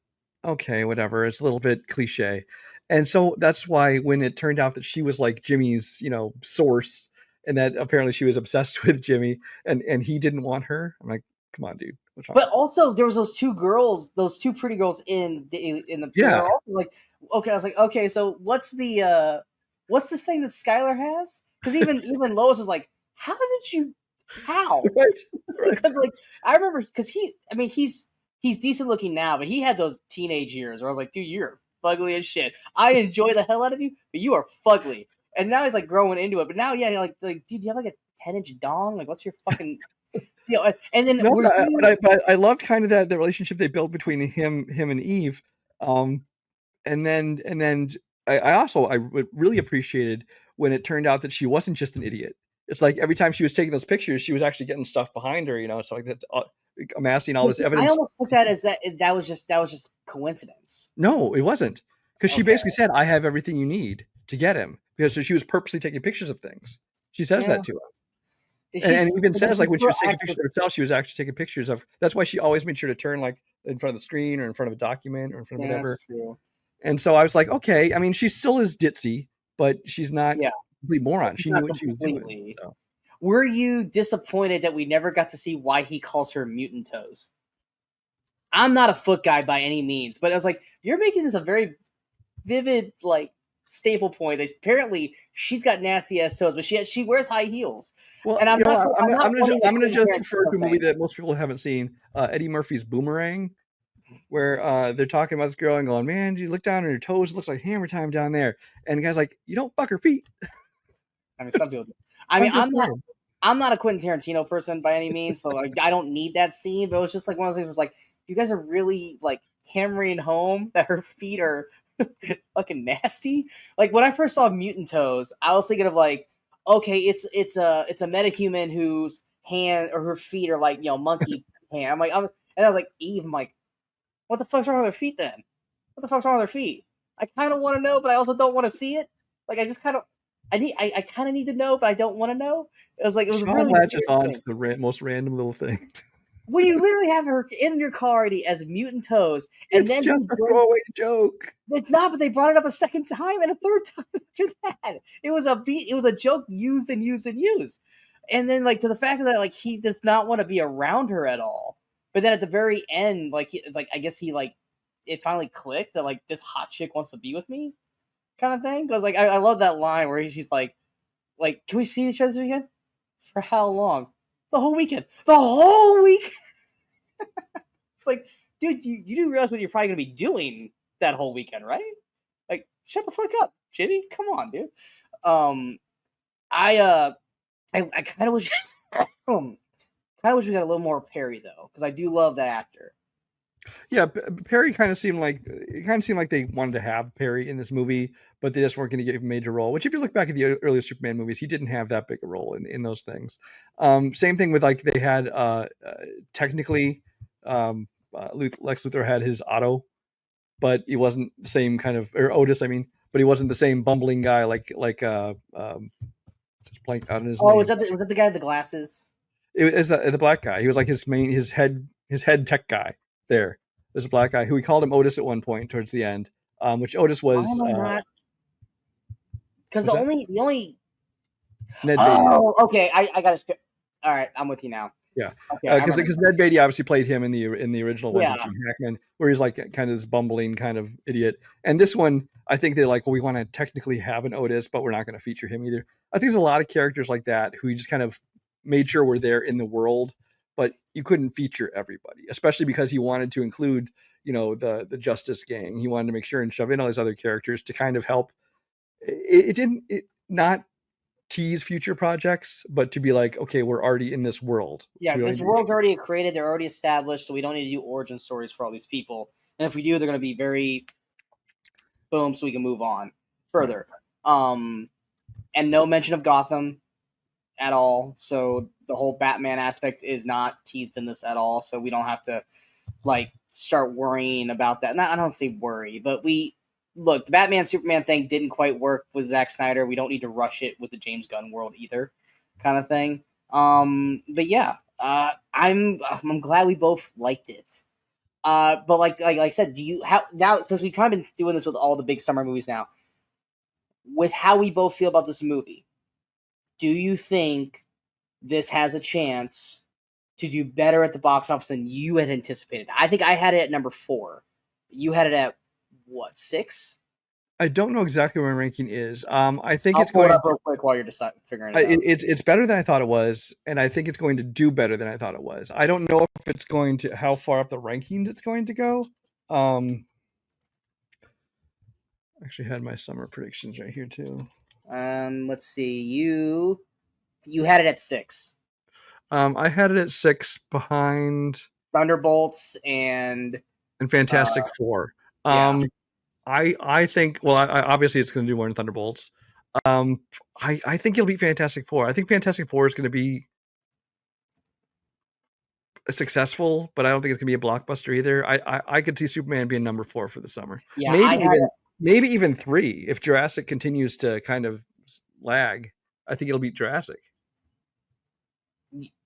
okay, whatever. It's a little bit cliche. And so that's why when it turned out that she was like Jimmy's, source, and that apparently she was obsessed with Jimmy and he didn't want her, I'm like, come on, dude. What's wrong? But also, there was those two girls, those two pretty girls in the they Yeah. were also like, okay. I was like, okay, so what's this thing that Skylar has? Because even Lois was like, how did you, how? Right. Right. Because like I remember, because he's decent looking now, but he had those teenage years where I was like, dude, you're fugly as shit. I enjoy the hell out of you, but you are fugly. And now he's like growing into it. But now, yeah, like dude, do you have like a 10-inch dong? Like, what's your fucking deal? And then No, we're but I loved kind of that the relationship they built between him and Eve. And then I really appreciated when it turned out that she wasn't just an idiot. It's like every time she was taking those pictures, she was actually getting stuff behind her, so like that, amassing all this I evidence. almost took that as that was just coincidence. No, it wasn't, because she Okay. basically said, "I have everything you need to get him," because she was purposely taking pictures of things. She says Yeah. that to him. And even But then says like she's when she still was taking acts pictures with, of herself, she was actually taking pictures of. That's why she always made sure to turn like in front of the screen or in front of a document or in front of yeah, that's whatever. true. And so I was like, okay. I mean, she still is ditzy, but she's not Yeah. a complete moron. She's She knew not what she was doing. completely. So Were you disappointed that we never got to see why he calls her mutant toes? I'm not a foot guy by any means, but I was like, you're making this a very vivid, like, staple point that apparently she's got nasty ass toes, but she wears high heels. well, And I'm not I'm not wanting I'm a gonna Quentin just refer to Tarantino a movie thing. that most people haven't seen, Eddie Murphy's Boomerang, where they're talking about this girl and going, "Man, you look down on her toes, it looks like hammer time down there." And the guy's like, "You don't fuck her feet." I mean, some people do. I mean, I'm just saying. I'm not a Quentin Tarantino person by any means, so like I don't need that scene. But it was just like one of those things where it's like you guys are really like hammering home that her feet are fucking nasty. Like when I first saw Mutant Toes, I was thinking of like, okay, it's a metahuman whose hand or her feet are like monkey hand. And I was like Eve. I'm like, what the fuck's wrong with her feet then? What the fuck's wrong with her feet? I kind of want to know, but I also don't want to see it. Like I just kind of I kind of need to know, but I don't want to know. It was a Sean really latches weird on thing. to the most random little things. When you literally have her in your car already as Mutant Toes, and It's then just a throwaway joke. it's not, but they brought it up a second time and a third time after that. It was a joke used and used and used. And then like to the fact that like he does not want to be around her at all. But then at the very end, like it's like I guess he like it finally clicked that like this hot chick wants to be with me kind of thing. Because like I love that line where she's like, can we see each other again? For how long? The whole weekend. The whole week. It's like, dude, you do realize what you're probably gonna be doing that whole weekend, right? Like, shut the fuck up, Jimmy. Come on, dude. Um, I kind of wish, kind of wish we got a little more Perry though, because I do love that actor. Yeah, Perry kind of seemed like they wanted to have Perry in this movie, but they just weren't going to give him a major role. Which, if you look back at the earlier Superman movies, he didn't have that big a role in those things. Same thing with like they had technically Lex Luthor had his Otto, but he wasn't the same kind of, or Otis, I mean, but he wasn't the same bumbling guy just blanked out on his Oh, name. was that the guy with the glasses? It was the black guy. He was like his head tech guy. There, there's a black guy who we called him Otis at one point towards the end. Which Otis Why was. am I not? Because Was that the only. Ned Beatty? Oh, okay. I got to. All right, I'm with you now. Yeah, Okay, I because remember. Ned Beatty obviously played him in the original one, Yeah, Gene Hackman, where he's like kind of this bumbling kind of idiot. And this one, I think they're like, well, we want to technically have an Otis, but we're not going to feature him either. I think there's a lot of characters like that who just kind of made sure were there in the world, but you couldn't feature everybody, especially because he wanted to include, the Justice Gang. He wanted to make sure and shove in all these other characters to kind of help. It didn't not tease future projects, but to be like, okay, we're already in this world. So yeah. we don't This need to world's already created. They're already established, so we don't need to do origin stories for all these people. And if we do, they're going to be very boom, so we can move on right. further. Um, and no mention of Gotham at all. So the whole Batman aspect is not teased in this at all. So we don't have to like start worrying about that. Not, I don't say worry, but we look, the Batman Superman thing didn't quite work with Zack Snyder. We don't need to rush it with the James Gunn world either, kind of thing. But yeah, I'm glad we both liked it. But like I said, do you how now since we've kind of been doing this with all the big summer movies now, with how we both feel about this movie, do you think this has a chance to do better at the box office than you had anticipated? I think I had it at number 4. You had it at what, 6? I don't know exactly where my ranking is. I think I'll it's pull it going up real quick while you're figuring it out. it's better than I thought it was, and I think it's going to do better than I thought it was. I don't know if it's going to how far up the rankings it's going to go. Actually had my summer predictions right here too. Let's see. You had it at 6. I had it at 6 behind Thunderbolts and Fantastic Four. yeah. I think obviously it's going to do more than Thunderbolts. I think it'll be Fantastic Four. I think Fantastic Four is going to be successful, but I don't think it's going to be a blockbuster either. I could see Superman being number 4 for the summer. Yeah, Maybe even 3 if Jurassic continues to kind of lag. I think it'll beat Jurassic.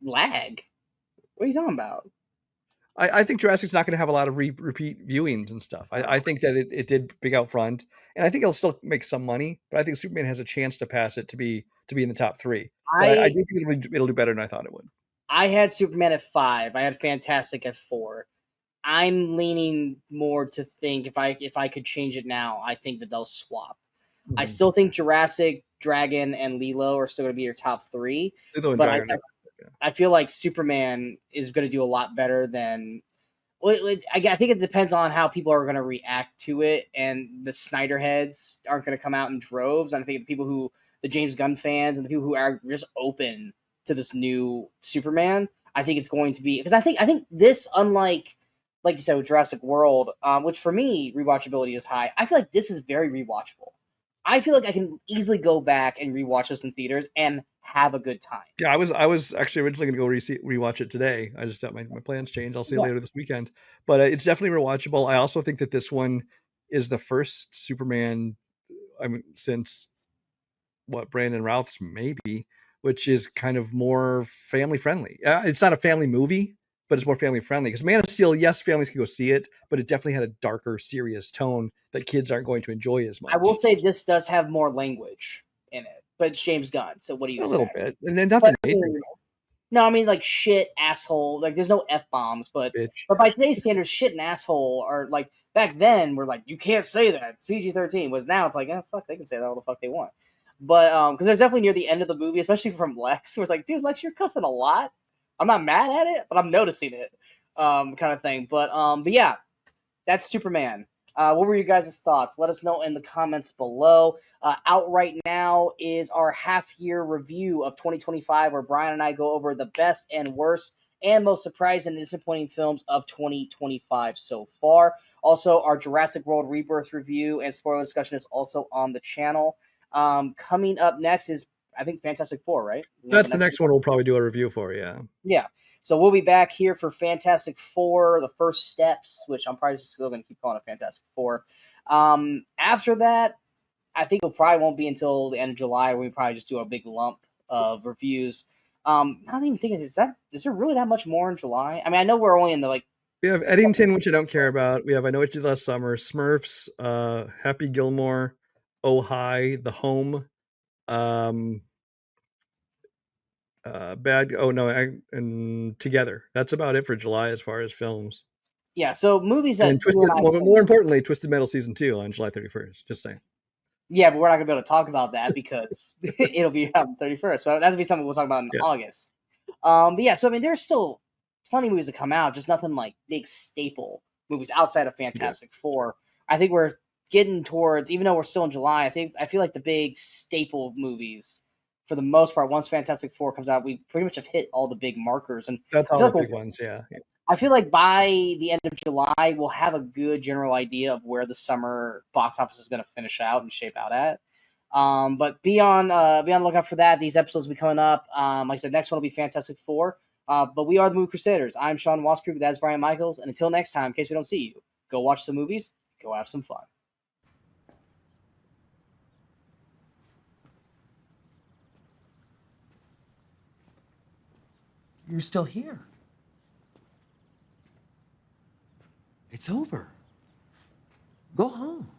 Lag? What are you talking about? I think Jurassic's not going to have a lot of repeat viewings and stuff. I think that it did big out front, and I think it'll still make some money. But I think Superman has a chance to pass it to be in the top 3. But I do think it'll do better than I thought it would. I had Superman at 5. I had Fantastic at 4. I'm leaning more to think if I could change it now, I think that they'll swap. Mm-hmm. I still think Jurassic, Dragon, and Lilo are still going to be your top 3. But I feel like Superman is going to do a lot better than. Well, I think it depends on how people are going to react to it, and the Snyder heads aren't going to come out in droves. And I think the James Gunn fans and the people who are just open to this new Superman, I think it's going to be, because I think this, unlike like you said with Jurassic World, which for me rewatchability is high, I feel like this is very rewatchable. I feel like I can easily go back and rewatch this in theaters and have a good time. Yeah, I was actually originally going to go rewatch it today. I just got my plans changed. I'll see it later this weekend. But it's definitely rewatchable. I also think that this one is the first Superman, since Brandon Routh's maybe, which is kind of more family friendly. It's not a family movie, but it's more family friendly. Because Man of Steel, yes, families can go see it, but it definitely had a darker, serious tone that kids aren't going to enjoy as much. I will say this does have more language in it, but it's James Gunn, so what do you expect? A little bit, and then nothing major. No, I mean like shit, asshole. Like there's no F-bombs, but by today's standards, shit and asshole are like, back then we're like, you can't say that. PG-13 was, now it's like, fuck, they can say that all the fuck they want. But because they're definitely near the end of the movie, especially from Lex, where it's like, dude, Lex, you're cussing a lot. I'm not mad at it, but I'm noticing it, kind of thing. But yeah, that's Superman. What were your guys' thoughts? Let us know in the comments below. Out right now is our half-year review of 2025, where Brian and I go over the best and worst and most surprising and disappointing films of 2025 so far. Also, our Jurassic World Rebirth review and spoiler discussion is also on the channel. Coming up next is, I think, Fantastic Four, right? That's the next one we'll probably do a review for, yeah. Yeah. So we'll be back here for Fantastic Four, The First Steps, which I'm probably still going to keep calling it Fantastic Four. After that, I think it probably won't be until the end of July when we probably just do a big lump of reviews. I don't even think, is there really that much more in July? I mean, I know we're only in the We have Eddington, which I don't care about. We have I Know What You Did Last Summer, Smurfs, Happy Gilmore, Oh Hi, The Home, and Together. That's about it for July as far as films. Yeah, so movies that... more importantly, Twisted Metal Season 2 on July 31st. Just saying. Yeah, but we're not going to be able to talk about that because it'll be on the 31st. So that'll be something we'll talk about in August. But yeah, so I mean, there's still plenty of movies that come out, just nothing like big staple movies outside of Fantastic Four. I think we're getting towards, even though we're still in July, I feel like the big staple movies, for the most part, once Fantastic Four comes out, we pretty much have hit all the big markers. And that's all the big ones, yeah. I feel like by the end of July, we'll have a good general idea of where the summer box office is going to finish out and shape out at. But be on the lookout for that. These episodes will be coming up. Like I said, next one will be Fantastic Four. But we are the Movie Crusaders. I'm Sean Waskrug. That's Brian Michaels. And until next time, in case we don't see you, go watch some movies. Go have some fun. You're still here. It's over. Go home.